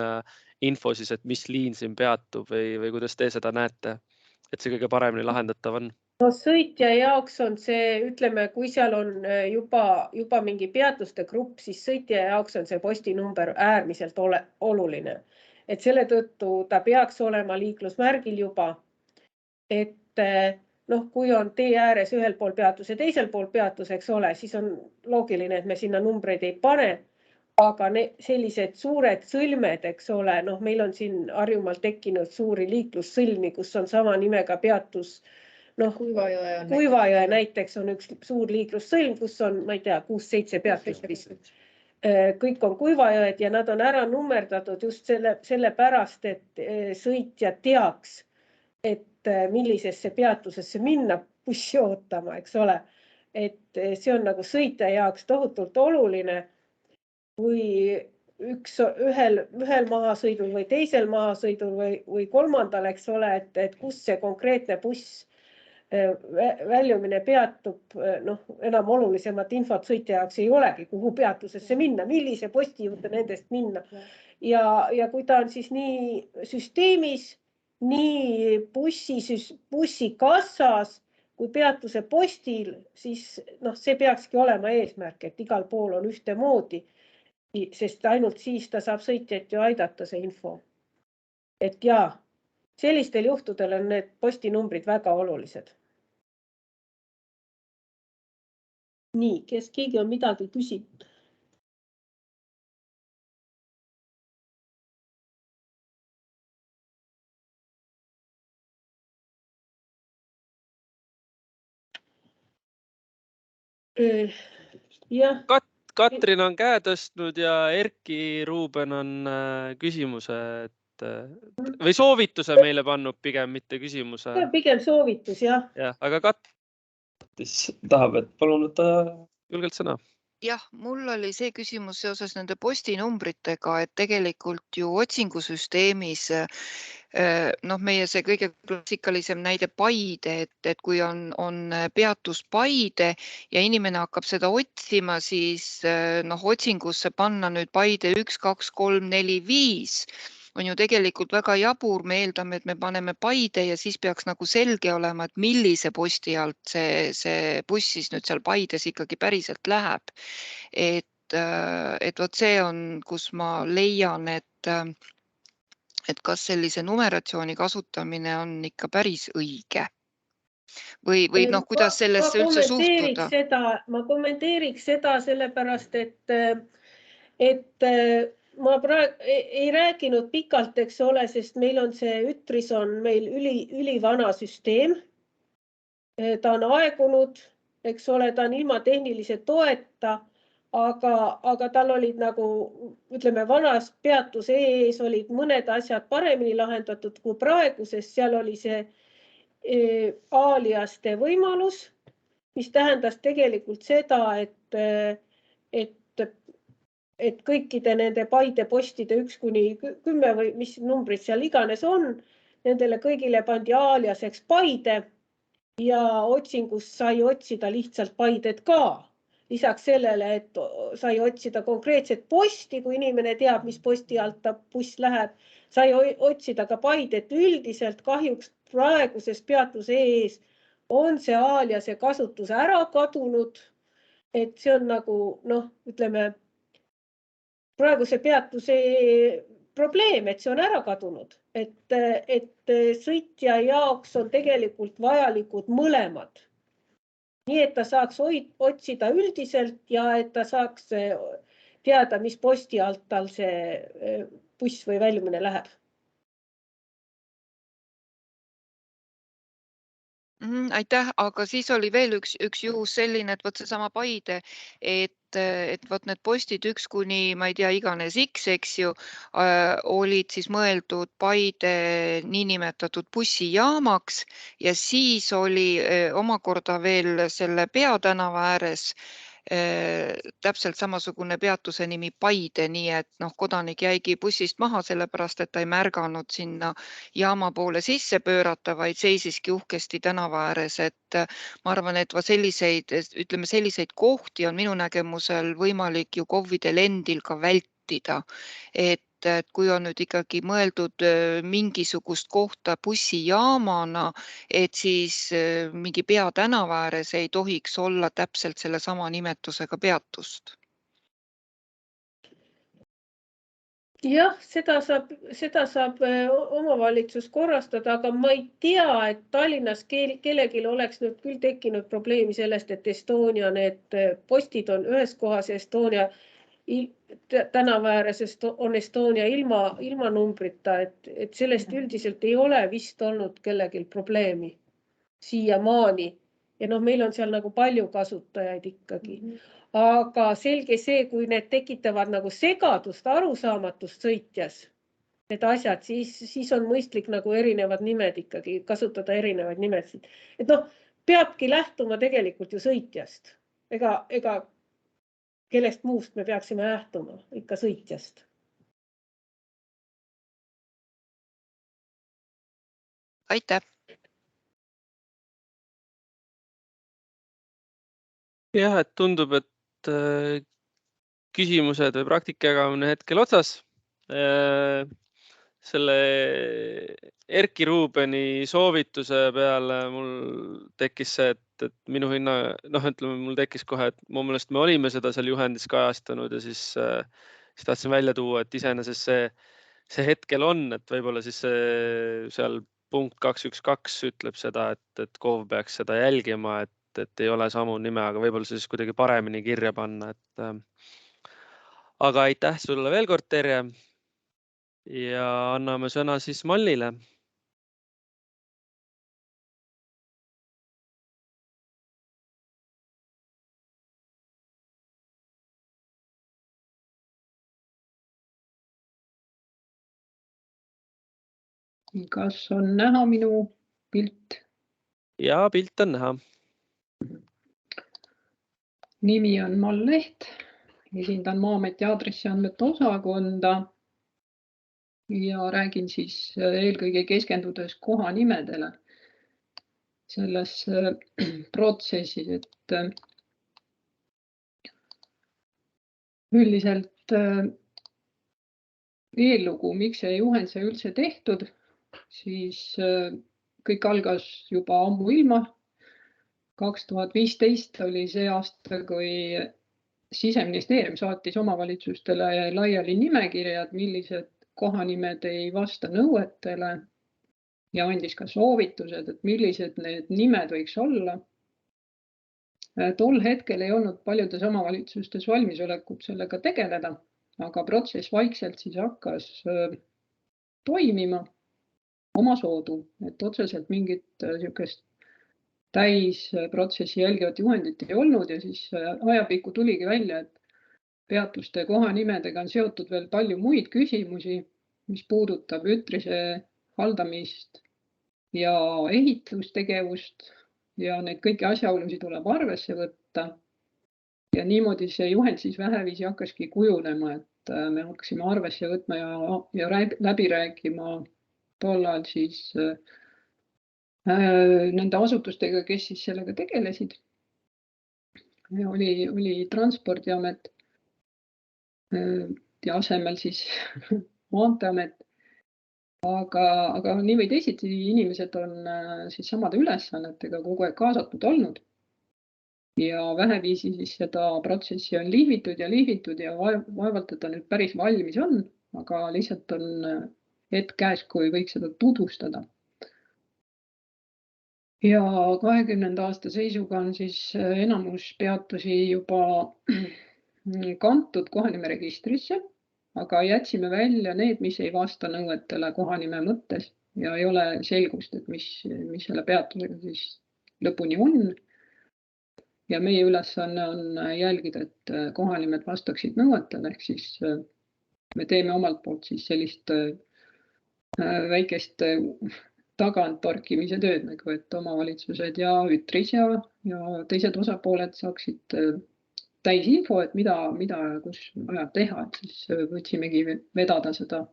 info siis, et mis liin siin peatub või kuidas te seda näete, et see kõige paremini lahendatav on? No sõitja jaoks on see, ütleme, kui seal on juba mingi peatuste grupp, siis sõitja jaoks on see postinumber äärmiselt oluline. Et selle tõttu ta peaks olema liiklusmärgil juba, et kui on tee ääres ühel pool peatus ja teisel pool peatus, eks ole, siis on loogiline, et me sinna numbreid ei pane, aga sellised suured sõlmed, eks ole, meil on siin Harjumaal tekkinud suuri liiklussõlmi, kus on sama nimega peatus. Kuivajõe näiteks on üks suur liiklussõlm, kus on, ma ei tea, 6-7 peatust vist. Kõik on Kuivajõed ja nad on ära nummerdatud just sellepärast, et sõitja teaks, et millisesse peatusesse minna bussi ootama, eks ole. Et see on nagu sõitja jaoks tohutult oluline, kui ühel maasõidul või teisel maasõidul või kolmandal, eks ole, et kus see konkreetne buss väljumine peatub, enam olulisemat infot sõitja jaoks ei olegi, kuhu peatusesse minna, millise posti juurde nendest minna. Ja kui ta on siis nii süsteemis, nii bussikassas kui peatuse postil, siis see peakski olema eesmärk, et igal pool on ühtemoodi, sest ainult siis ta saab sõitjat ju aidata see info. Et jaa, sellistel juhtudel on need postinumbrid väga olulised. Nii, kes keegi on midagi küsinud? Katrin on käe tõstnud ja Erki Ruuben on küsimuse või soovituse meile pannud pigem, mitte küsimuse. Pigem soovitus, jah. Jah, aga Katis tahab, et palun võtta julgelt sõna. Jah, mul oli see küsimus seoses nende postinumbritega, et tegelikult ju otsingusüsteemis, meie see kõige klassikalisem näide Paide, et kui on peatus Paide ja inimene hakkab seda otsima, siis otsingusse panna nüüd Paide 1, 2, 3, 4, 5 on ju tegelikult väga jabur, me eeldame, et me paneme Paide ja siis peaks nagu selge olema, et millise posti alt see buss siis nüüd seal Paides ikkagi päriselt läheb. Et vot see on, kus ma leian, et kas sellise numeratsiooni kasutamine on ikka päris õige. Või kuidas sellesse üldse suhtuda? Ma kommenteeriks seda sellepärast, et ma praegu ei rääkinud pikalt, eks ole, sest meil on see Ütris on meil ülivana süsteem. Ta on aegunud, eks ole, ta on ilma tehnilise toeta, aga tal olid nagu, ütleme, vanas peatuse ees olid mõned asjad paremini lahendatud kui praegu, sest seal oli see aliaste võimalus, mis tähendas tegelikult seda, et kõikide nende Paide postide 1–10 või mis numbrid seal iganes on, nendele kõigile pandi aliaseks Paide ja otsingus sai otsida lihtsalt Paidet ka. Lisaks sellele, et sai otsida konkreetset posti, kui inimene teab, mis posti alt ta buss läheb, sai otsida ka Paidet üldiselt. Kahjuks praeguses peatuse ees on see aliase kasutus ära kadunud, et see on nagu, ütleme, praeguse peatuse probleem, et see on ära kadunud, et sõitja jaoks on tegelikult vajalikud mõlemad. Nii, et ta saaks otsida üldiselt ja et ta saaks teada, mis posti alt tal see buss või väljumine läheb. Aitäh, aga siis oli veel üks juhus selline, et võt see sama Paide, et võt need postid 1 kuni, ma ei tea, iganes X, eks ju, olid siis mõeldud Paide niinimetatud bussijaamaks ja siis oli omakorda veel selle peatänava ääres täpselt samasugune peatuse nimi Paide, nii et kodanik jäigi bussist maha, sellepärast, et ta ei märganud sinna jaama poole sisse pöörata, vaid seisiski uhkesti tänava ääres, et ma arvan, et selliseid kohti on minu nägemusel võimalik ju KOV-idel endil ka vältida, et kui on nüüd ikkagi mõeldud mingisugust kohta bussijaamana, et siis mingi peatänava ääres ei tohiks olla täpselt selle sama nimetusega peatust. Jah, seda saab omavalitsus korrastada, aga ma ei tea, et Tallinnas kellelgi oleks nüüd küll tekkinud probleemi sellest, et Estonia need postid on ühes kohas ja Estonia tänava ääres on Estonia ilma numbrita, et sellest üldiselt ei ole vist olnud kellelgi probleemi siiamaani. Ja meil on seal nagu palju kasutajaid ikkagi. Aga selge see, kui need tekitavad nagu segadust, arusaamatust sõitjas, need asjad, siis on mõistlik nagu erinevad nimed ikkagi, kasutada erinevaid nimesid. Et peabki lähtuma tegelikult ju sõitjast. Ega kellest muust me peaksime lähtuma, ikka sõitjast. Aitäh! Jah, et tundub, et küsimused või praktikajagamine hetkel otsas. Selle Erki Ruubeni soovituse peale mul tekkis see, et minu hinna, mul tekkis kohe, et mu meelest me olime seda seal juhendis kajastanud ja siis tahtsin välja tuua, et iseenesest see hetkel on, et võib-olla siis seal punkt 212 ütleb seda, et KOV peaks seda jälgima, et ei ole samu nime, aga võib-olla siis kuidagi paremini kirja panna. Aga aitäh sulle veel kord, Terje. Ja anname sõna siis Mallile. Kas on näha minu pilt? Ja pilt on näha. Nimi on Mall Leht, esindan Maa-ameti aadressiandmete osakonda ja räägin siis eelkõige keskendudes kohanimedele selles protsessis, et üldiselt eellugu, miks see juhend sai üldse tehtud, siis kõik algas juba ammuilma. 2015 oli see aasta, kui Siseministeerium saatis omavalitsustele laiali nimekirjad, millised kohanimed ei vasta nõuetele ja andis ka soovitused, et millised need nimed võiks olla. Tol hetkel ei olnud paljudes omavalitsustes valmisolekut sellega tegeleda, aga protsess vaikselt siis hakkas toimima omasoodu, et otseselt mingit niisugust täisprotsessi jälgivat juhendit ei olnud ja siis ajapikku tuligi välja, et peatuste kohanimedega on seotud veel palju muid küsimusi, mis puudutab ütrise haldamist ja ehitustegevust ja neid kõiki asjaolusid tuleb arvesse võtta. Ja niimoodi see juhend siis väheviisi hakkaski kujunema, et me hakkasime arvesse võtma ja läbi rääkima tollal siis nende asutustega, kes siis sellega tegelesid. Oli Transpordiamet ja asemel siis Maanteeamet. Aga nii või teisiti inimesed on siis samade ülesannetega kogu aeg kaasatud olnud. Ja väheviisi siis seda protsessi on lihvitud ja vaevalt, et ta nüüd päris valmis on, aga lihtsalt on hetk käes, kui võiks seda tutvustada. Ja 2020. aasta seisuga on siis enamus peatusi juba kantud kohanimeregistrisse, aga jätsime välja need, mis ei vasta nõuetele kohanime mõttes ja ei ole selgust, et mis selle peatusega siis lõpuni on. Ja meie ülesanne on jälgida, et kohanimed vastaksid nõuetele, ehk siis me teeme omalt poolt siis sellist väikest tagant torkimise tööd, nagu et omavalitsused ja ütris ja teised osapooled saaksid täisinfo, et mida kus vajab teha, et siis võtsimegi vedada seda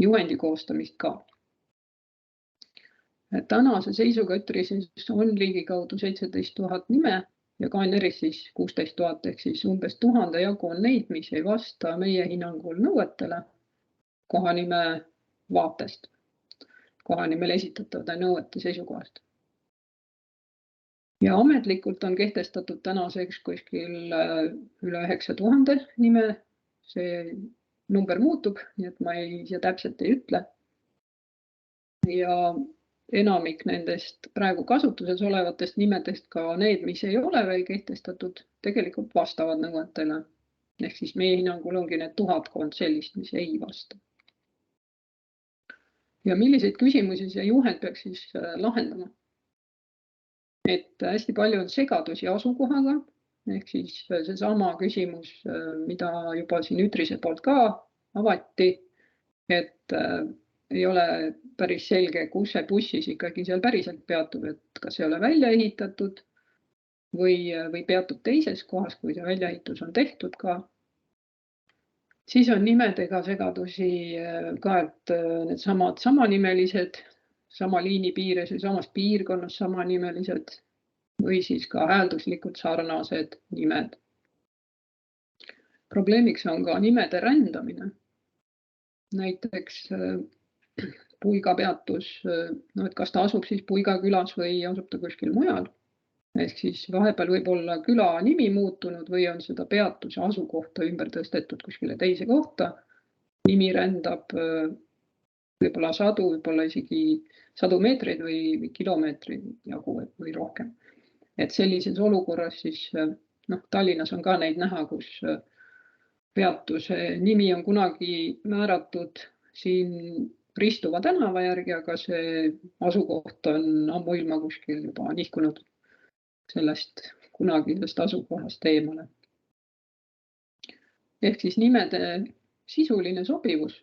juhendi koostamist ka. Tänase seisuga ütrises on ligikaudu 17 000 nime ja KNR-is siis 16 000 ehk siis umbes 1000 jagu on neid, mis ei vasta meie hinnangul nõuetele kohanime vaatest, kohanimel esitatavate nõuete seisukohast. Ja ametlikult on kehtestatud tänaseks kuskil üle 9000 nime. See number muutub, nii et ma täpselt ei ütle. Ja enamik nendest praegu kasutuses olevatest nimedest, ka need, mis ei ole veel kehtestatud, tegelikult vastavad nõuetele. Ehk siis meie hinnangul ongi need 1000 sellist, mis ei vasta. Ja milliseid küsimusi see juhend peaks siis lahendama? Et hästi palju on segadusi asukohaga, ehk siis seesama küsimus, mida juba siin ütrise poolt ka avati, et ei ole päris selge, kus see buss siis ikkagi seal päriselt peatub, et kas ei ole välja ehitatud või peatub teises kohas, kui see väljaehitus on tehtud ka. Siis on nimedega segadusi ka, et need samanimelised, sama liini piires või samas piirkonnas samanimelised või siis ka häälduslikult sarnased nimed. Probleemiks on ka nimede rändamine. Näiteks Puiga peatus, et kas ta asub siis Puiga külas või asub ta kuskil mujal. Ehk siis vahepeal võib olla küla nimi muutunud või on seda peatuse asukohta ümber tõstetud kuskile teise kohta. Nimi rändab võib-olla võib-olla isegi 100 meetreid või kilomeetreid jagu või rohkem. Et sellises olukorras siis, Tallinnas on ka neid näha, kus peatuse nimi on kunagi määratud siin Ristuva tänava järgi, aga see asukoht on ammuilma kuskil juba nihkunud sellest kunagisest asukohast eemale. Ehk siis nimede sisuline sobivus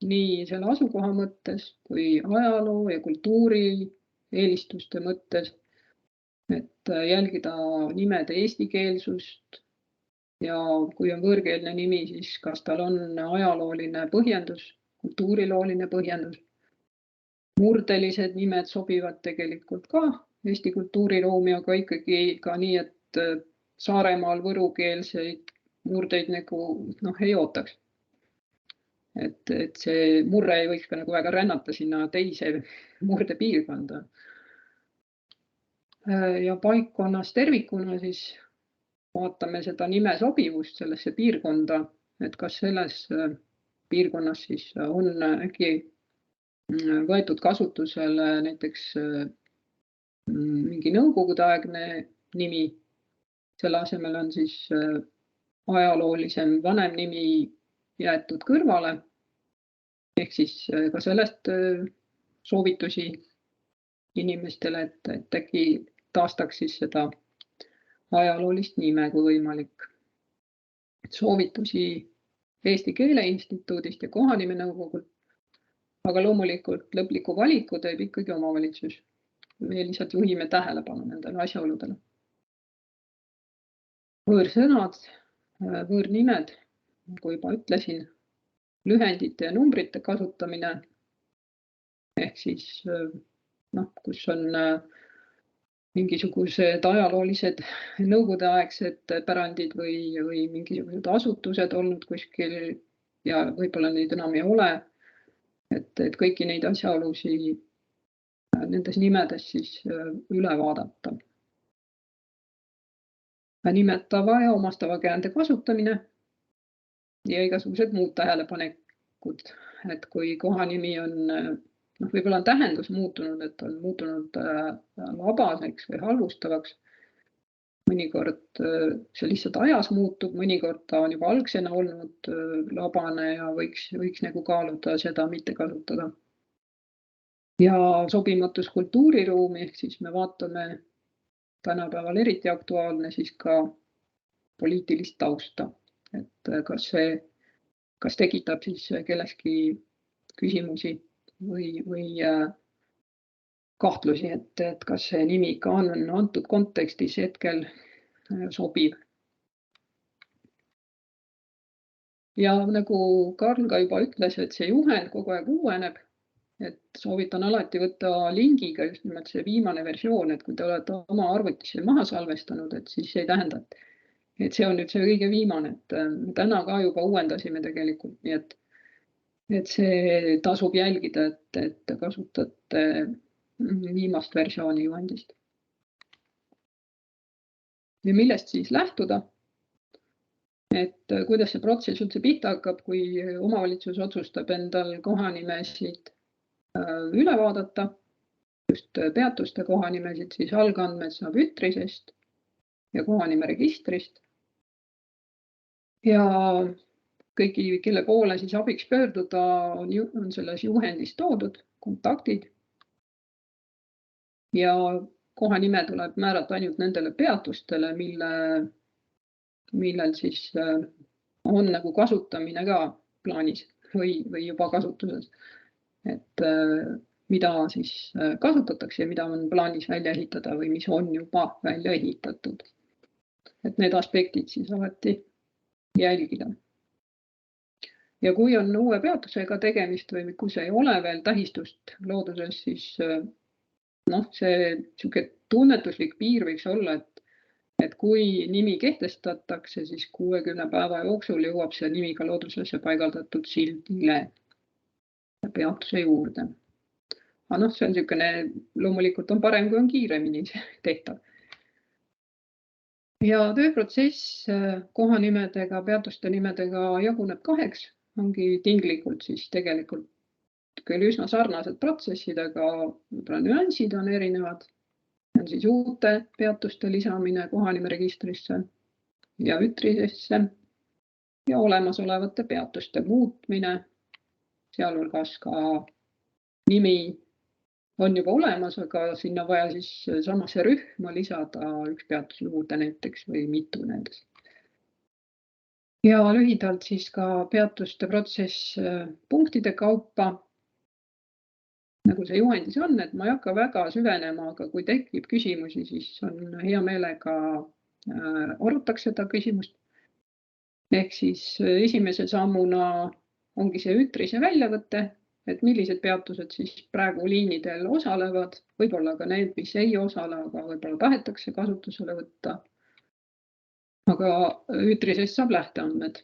nii selle asukoha mõttes kui ajaloo ja kultuuri eelistuste mõttes, et jälgida nimede eestikeelsust ja kui on võõrkeelne nimi, siis kas tal on ajalooline põhjendus, kultuurilooline põhjendus. Murdelised nimed sobivad tegelikult ka Eesti kultuuriruumi, aga ikkagi ka nii, et Saaremaal võrukeelseid murdeid nagu ei ootaks. Et see murre ei võiks ka nagu väga rännata sinna teise murdepiirkonda. Ja paikkonnas tervikuna siis vaatame seda nime sobivust sellesse piirkonda, et kas selles piirkonnas siis on äkki võetud kasutusele näiteks mingi nõukogudeaegne nimi, selle asemel on siis ajaloolisem vanem nimi jäetud kõrvale, ehk siis ka sellest soovitusi inimestele, et äkki taastaks siis seda ajaloolist nime kui võimalik. Soovitusi Eesti Keele Instituudist ja Kohanimenõukogult, aga loomulikult lõpliku valiku teeb ikkagi omavalitsus. Me lihtsalt juhime tähelepanu nendele asjaoludele. Võõrsõnad, võõrnimed, kui juba ütlesin, lühendite ja numbrite kasutamine, ehk siis kus on mingisugused ajaloolised nõukogudeaegsed pärandid või mingisugused asutused olnud kuskil ja võib-olla neid enam ei ole. Et kõiki neid asjaolusi nendes nimedes siis üle vaadata. Nimetava ja omastava käände kasutamine ja igasugused muud tähelepanekud, et kui kohanimi on, võib-olla on tähendus muutunud, et on muutunud labaseks või halvustavaks. Mõnikord see lihtsalt ajas muutub, mõnikord ta on juba algsena olnud labane ja võiks nagu kaaluda seda mitte kasutada. Ja sobimatus kultuuriruumi, ehk siis me vaatame tänapäeval eriti aktuaalne siis ka poliitilist tausta, et kas tekitab siis kelleski küsimusi või kahtlusi, et kas see nimi ikka on antud kontekstis hetkel sobiv. Ja nagu Karl ka juba ütles, et see juhend kogu aeg uueneb, et soovitan alati võtta lingiga just nimelt see viimane versioon, et kui te olete oma arvutisse maha salvestanud, et siis ei tähenda, et see on nüüd see kõige viimane, et me täna ka juba uuendasime tegelikult, nii et see tasub jälgida, et kasutate viimast versiooni juhendist. Ja millest siis lähtuda? Et kuidas see protsess üldse pihta hakkab, kui omavalitsus otsustab endal kohanimesid üle vaadata, just peatuste kohanimesid, siis algandmed saab Ütrisest ja kohanimeregistrist. Ja kõigi, kelle poole siis abiks pöörduda, on selles juhendis toodud kontaktid. Ja kohanime tuleb määrata ainult nendele peatustele, millel siis on nagu kasutamine ka plaanis või juba kasutuses. Et mida siis kasutatakse ja mida on plaanis välja ehitada või mis on juba välja ehitatud. Et need aspektid siis alati jälgida. Ja kui on uue peatusega tegemist või kui see ei ole veel tähistust looduses, siis see tunnetuslik piir võiks olla, et kui nimi kehtestatakse, siis 60 päeva jooksul jõuab see nimi ka loodusesse paigaldatud sildile peatuse juurde. Aga see on niisugune, loomulikult on parem, kui on kiiremini tehtav. Ja tööprotsess kohanimedega, peatuste nimedega jaguneb kaheks, ongi tinglikult siis tegelikult küll üsna sarnased protsessid, aga nüansid on erinevad. On siis uute peatuste lisamine kohanimeregistrisse ja Ütrisesse ja olemasolevate peatuste muutmine, sealhulgas ka nimi on juba olemas, aga sinna vaja siis samasse rühma lisada üks peatus juurde näiteks või mitu nendest. Ja lühidalt siis ka peatuste protsess punktide kaupa, nagu see juhendis on, et ma ei hakka väga süvenema, aga kui tekib küsimusi, siis on hea meelega arutaks seda küsimust. Ehk siis esimese sammuna ongi see ütrise väljavõte, et millised peatused siis praegu liinidel osalevad, võib-olla ka need, mis ei osale, aga võib-olla tahetakse kasutusele võtta. Aga ütrisest saab lähteandmed.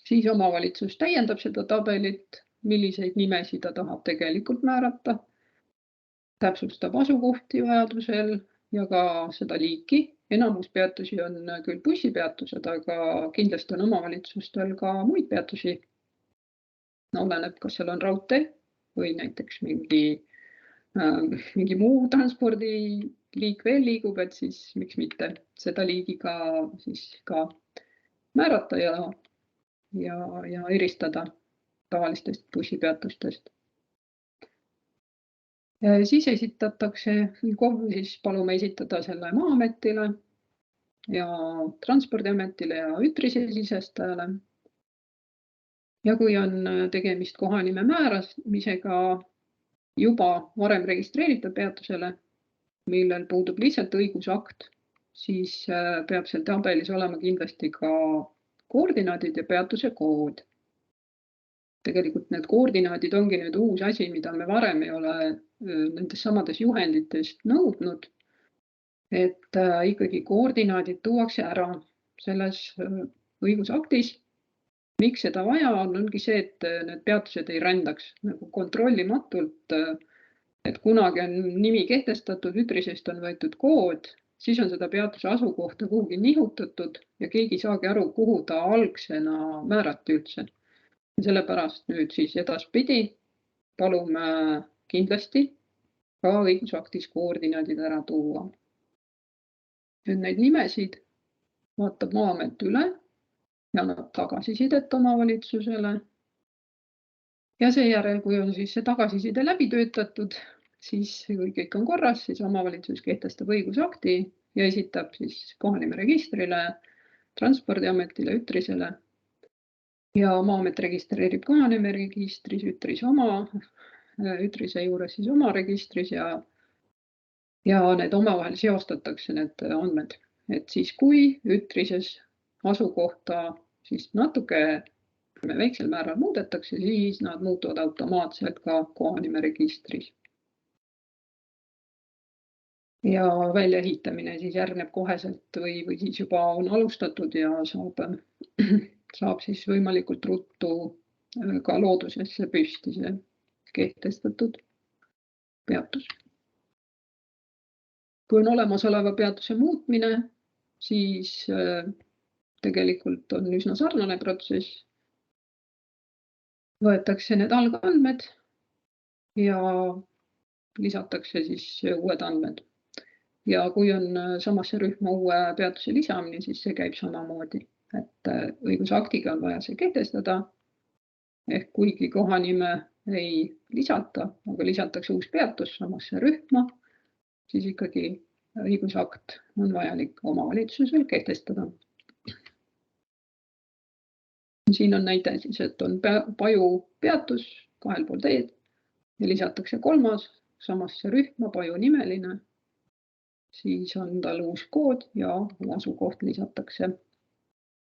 Siis omavalitsus täiendab seda tabelit, milliseid nimesid ta tahab tegelikult määrata, täpsustab asukohti vajadusel ja ka seda liiki. Enamus peatusi on küll bussipeatused, aga kindlasti on omavalitsustel ka muid peatusi. Oleneb, kas seal on raudtee või näiteks mingi muu transpordiliik veel liigub, et siis miks mitte seda liigiga siis ka määrata ja eristada tavalistest bussipeatustest. Siis esitatakse, siis palume esitada selle Maa-ametile ja Transpordiametile ja ütrise sisestajale. Ja kui on tegemist kohanime määramisega juba varem registreeritud peatusele, millel puudub lihtsalt õigusakt, siis peab seal tabelis olema kindlasti ka koordinaadid ja peatuse kood. Tegelikult need koordinaadid ongi nüüd uus asi, mida me varem ei ole nendes samades juhenditest nõudnud, et ikkagi koordinaadid tuuakse ära selles õigusaktis. Miks seda vaja on, ongi see, et need peatused ei rändaks nagu kontrollimatult, et kunagi on nimi kehtestatud, ütrisest on võetud kood, siis on seda peatuse asukohta kuhugi nihutatud ja keegi ei saagi aru, kuhu ta algsena määrati üldse. Ja sellepärast nüüd siis edaspidi palume kindlasti ka õigusaktis koordinaadid ära tuua. Nüüd neid nimesid vaatab Maa-amet üle ja annab tagasisidet omavalitsusele. Ja seejärel, kui on siis see tagasiside läbi töötatud, siis kui kõik on korras, siis omavalitsus kehtestab õigusakti ja esitab siis kohanimeregistrile, Transpordiametile, ütrisele. Ja Maa-amet registreerib kohanimeregistris, ütrise juures siis oma registris ja need omavahel seostatakse need andmed. Et siis kui ütrises asukohta siis natuke väiksel määral muudetakse, siis nad muutuvad automaatselt ka kohanimeregistris. Ja väljaehitamine siis järgneb koheselt või siis juba on alustatud ja saab siis võimalikult ruttu ka loodusesse püsti see kehtestatud peatus. Kui on olemasoleva peatuse muutmine, siis tegelikult on üsna sarnane protsess. Võetakse need algandmed ja lisatakse siis uued andmed. Ja kui on samasse rühma uue peatuse lisamine, siis see käib samamoodi. Et õigusaktiga on vaja see kehtestada, ehk kuigi kohanime ei lisata, aga lisatakse uus peatus samasse rühma, siis ikkagi õigusakt on vajalik omavalitsusel kehtestada. Siin on näide siis, et on Paju peatus 2 pool teed ja lisatakse 3. samasse rühma Paju nimeline, siis on tal uus kood ja asukoht lisatakse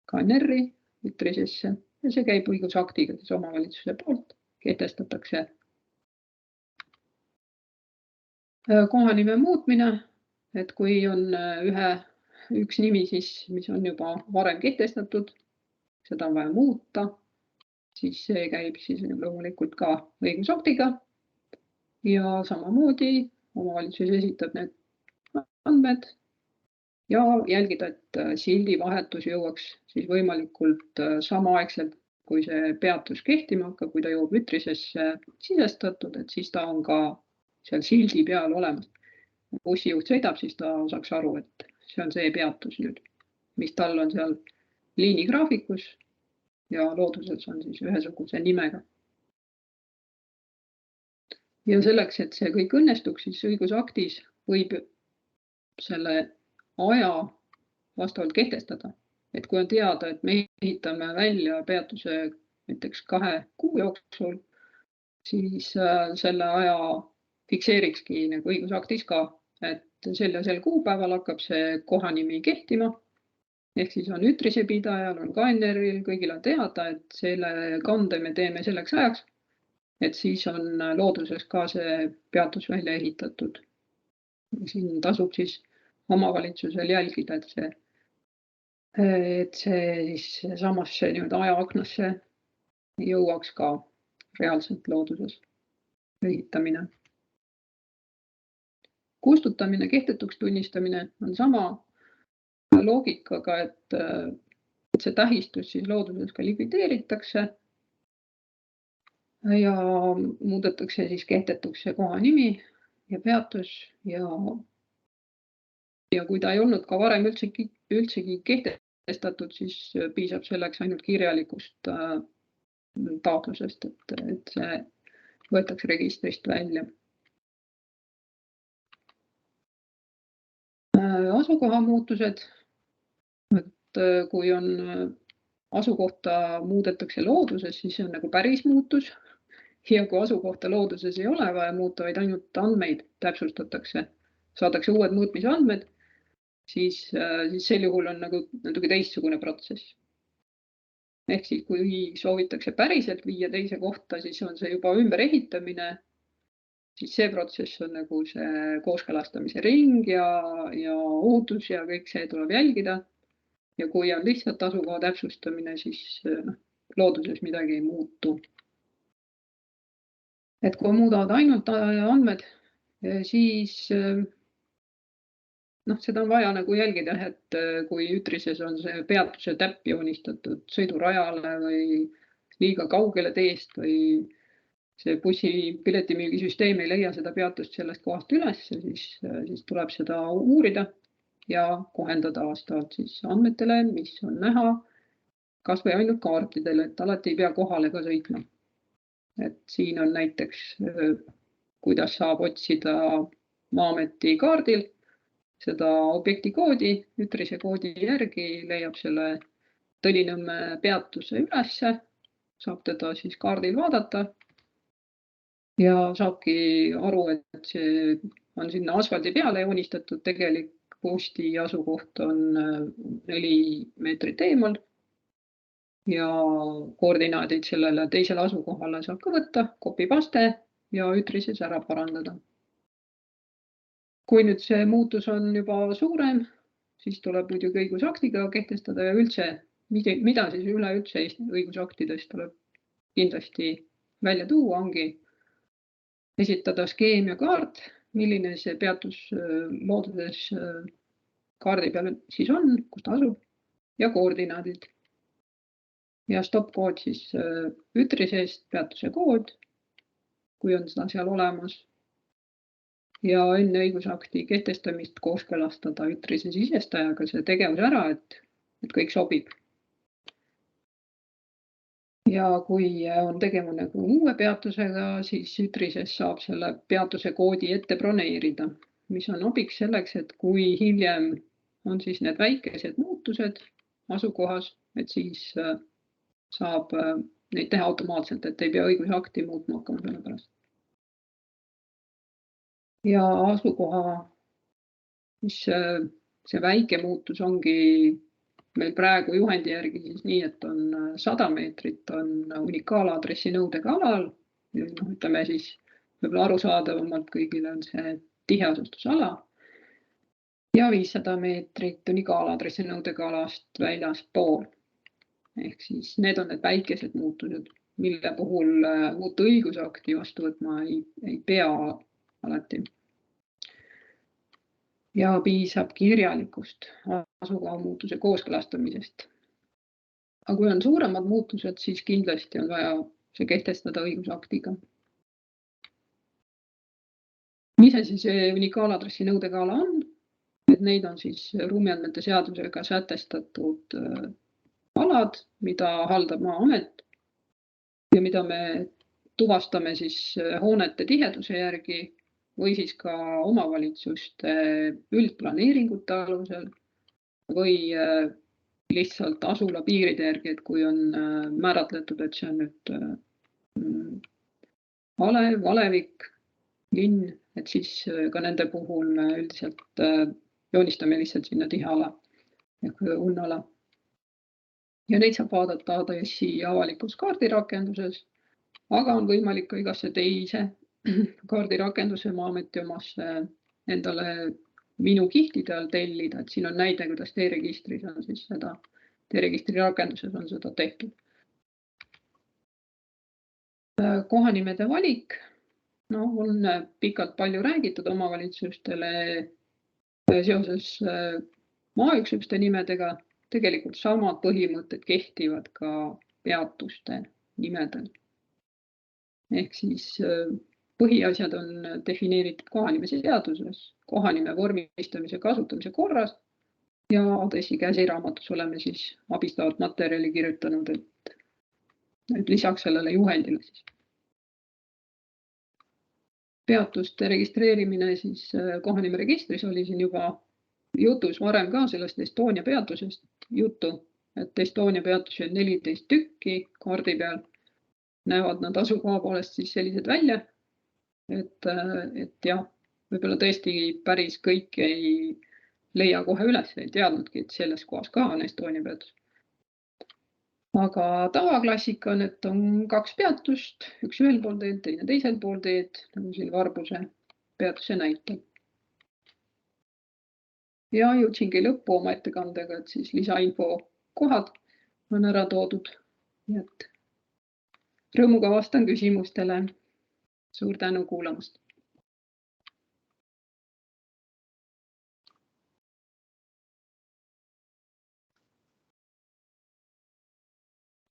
KNR-i ütrisesse ja see käib õigusaktiga siis omavalitsuse poolt, kehtestatakse. Kohanime muutmine, et kui on üks nimi, siis, mis on juba varem kehtestatud, seda on vaja muuta, siis see käib siis loomulikult ka õigusaktiga ja samamoodi omavalitsus esitab need andmed ja jälgida, et sildi vahetus jõuaks siis võimalikult samaaegselt, kui see peatus kehtima hakkab, kui ta jõuab ütrisesse sisestatud, et siis ta on ka seal sildi peal olemas. Bussijuht sõidab, siis ta saaks aru, et see on see peatus nüüd, mis tal on seal liinigraafikus ja looduses on siis ühesuguse nimega. Ja selleks, et see kõik õnnestuks, siis õigusaktis võib selle aja vastavalt kehtestada. et kui on teada, et me ehitame välja peatuse näiteks 2 kuu jooksul, siis selle aja fikseerikski nagu õigusaktis ka, et sel ja sel kuupäeval hakkab see kohanimi kehtima. Ehk siis on ütrise pidajal, on KNR-il, kõigil on teada, et selle kande me teeme selleks ajaks, et siis on looduses ka see peatus välja ehitatud. Siin tasub siis omavalitsusel jälgida, et see siis samasse ajaaknasse jõuaks ka reaalselt looduses ehitamine. Kustutamine, kehtetuks tunnistamine on sama loogikaga, et see tähistus siis looduses ka likvideeritakse ja muudetakse siis kehtetuks see koha nimi ja peatus ja kui ta ei olnud ka varem üldsegi kehtestatud, siis piisab selleks ainult kirjalikust taotlusest, et see võetakse registrist välja. Asukoha muutused, et kui on asukohta muudetakse looduses, siis see on nagu päris muutus ja kui asukohta looduses ei ole vaja muuta, vaid ainult andmeid täpsustatakse, saadakse uued mõõtmisandmed, siis sel juhul on nagu natuke teistsugune protsess. Ehk siis kui soovitakse päriselt viia teise kohta, siis on see juba ümberehitamine, siis see protsess on nagu see kooskõlastamise ring ja ohutus ja kõik see tuleb jälgida. Ja kui on lihtsalt asukoha täpsustamine, siis looduses midagi ei muutu. Et kui muudavad ainult andmed, siis seda on vaja nagu jälgida, et kui ütrises on see peatuse täpp joonistatud sõidurajale või liiga kaugele teest või see bussipiletimüügisüsteem ei leia seda peatust sellest kohast üles, siis tuleb seda uurida ja kohendada vastavalt siis andmetele, mis on näha, kas või ainult kaartidele, et alati ei pea kohale ka sõitma. Et siin on näiteks, kuidas saab otsida Maa-ameti kaardil seda objekti koodi, ütrise koodi järgi leiab selle Tõlinõmme peatuse ülesse, saab teda siis kaardil vaadata ja saabki aru, et see on sinna asfaldi peale joonistatud, tegelik posti asukoht on 4 meetrit eemal ja koordinaadid sellele teisele asukohale saab ka võtta, copy-paste ja ütrises ära parandada. Kui nüüd see muutus on juba suurem, siis tuleb muidugi õigusaktiga kehtestada ja üldse, mida siis üleüldse Eesti õigusaktidest tuleb kindlasti välja tuua, ongi esitada skeem ja kaart, milline see peatus looduses kaardi peal siis on, kus ta asub ja koordinaadid. Ja stopp-kood siis ütrisest, peatuse kood, kui on seda seal olemas. Ja enne õigusakti kehtestamist kooskõlastada ütrise sisestajaga see tegevus ära, et kõik sobib. Ja kui on tegema nagu uue peatusega, siis ütrises saab selle peatuse koodi ette broneerida, mis on abiks selleks, et kui hiljem on siis need väikesed muutused asukohas, et siis saab neid teha automaatselt, et ei pea õigusakti muutma hakkama selle pärast. Ja asukoha, mis see väike muutus ongi meil praegu juhendi järgi siis nii, et on 100 meetrit on unikaaladressi nõudega alal. Ütleme siis võib-olla arusaadavamalt kõigile on see tiheasustusala ja 500 meetrit unikaaladressi nõudega alast väljaspool. Ehk siis need on need väikesed muutused, mille puhul uut õigusakti vastu võtma ei pea alati. Ja piisab kirjalikust asukoha muutuse kooskõlastamisest. Aga kui on suuremad muutused, siis kindlasti on vaja see kehtestada õigusaktiga. Mis see siis unikaaladressi nõudega ala on? Et neid on siis ruumiandmete seadusega sätestatud alad, mida haldab Maa-amet ja mida me tuvastame siis hoonete tiheduse järgi või siis ka omavalitsuste üldplaneeringute alusel või lihtsalt asula piiride järgi, et kui on määratletud, et see on nüüd valevik, linn, et siis ka nende puhul me üldiselt joonistame lihtsalt sinna tiheala ehk unnala. Ja neid saab vaadata ADS-i avalikus kaardirakenduses, aga on võimalik ka igasse teise kaardirakenduse Maa-ameti omasse endale minu kihtide all tellida, et siin on näide, kuidas T-registris on siis seda, T-registri rakenduses on seda tehtud. Kohanimede valik, on pikalt palju räägitud omavalitsustele seoses maaüksuste nimedega, tegelikult samad põhimõtted kehtivad ka peatuste nimedel. Ehk siis põhiasjad on defineeritud kohanimeseaduses, kohanime vormistamise kasutamise korras ja ADS-i käsiraamatus oleme siis abistavat materjali kirjutanud, et lisaks sellele juhendile siis. Peatuste registreerimine siis kohanimeregistris oli siin juba jutus varem ka sellest Estonia peatusest juttu, et Estonia peatusi on 14 tükki kaardi peal. Näevad nad asukoha poolest siis sellised välja, et jah, võib-olla tõesti päris kõik ei leia kohe üles, ei teadnudki, et selles kohas ka on Estonia peatus. Aga tavaklassika on, et on 2 peatust, üks ühel pool teed, teine teisel pool teed, nagu siin Varbuse peatuse näitel. Ja jõudsingi lõppu oma ettekandega, et siis lisainfo kohad on ära toodud. Nii et rõõmuga vastan küsimustele. Suur tänu kuulamast.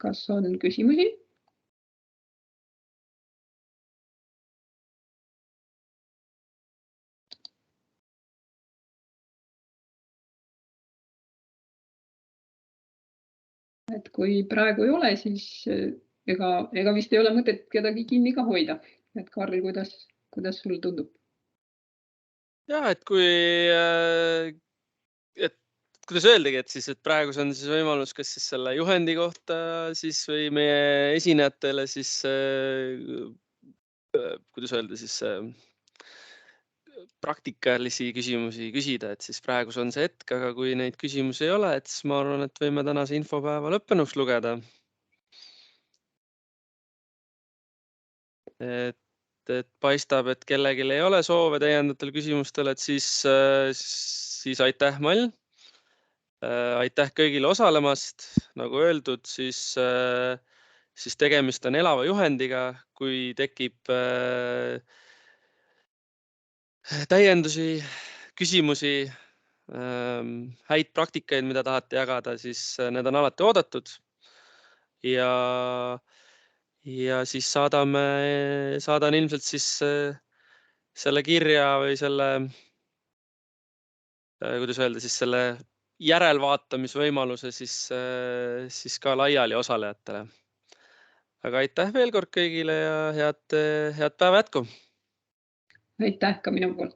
Kas on küsimusi? Et kui praegu ei ole, siis ega vist ei ole mõtet kedagi kinni ka hoida. Et Karl, kuidas sul tundub? Ja, et kuidas öeldagi, et praegu on siis võimalus kas siis selle juhendi kohta siis või meie esinejatele siis, kuidas öelda siis, praktikalisi küsimusi küsida, et siis praegu on see hetk, aga kui neid küsimusi ei ole, et siis ma arvan, et võime tänase infopäeva lõppenuks lugeda. Et paistab, et kellelgi ei ole soove täiendatel küsimustel, et siis aitäh, Mall. Aitäh kõigile osalemast. Nagu öeldud, siis tegemist on elava juhendiga, kui tekib täiendusi, küsimusi, häid praktikaid, mida tahate jagada, siis need on alati oodatud. Ja siis saadan ilmselt siis selle kirja või selle, kuidas öelda, siis selle järelvaatamisvõimaluse siis ka laiali osalejatele. Aga aitäh veel kord kõigile ja head päeva jätku! Aitäh ka minu poolt.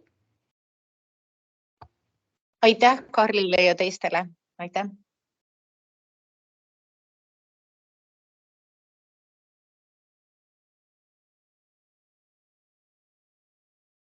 Aitäh Karlile ja teistele. Aitäh.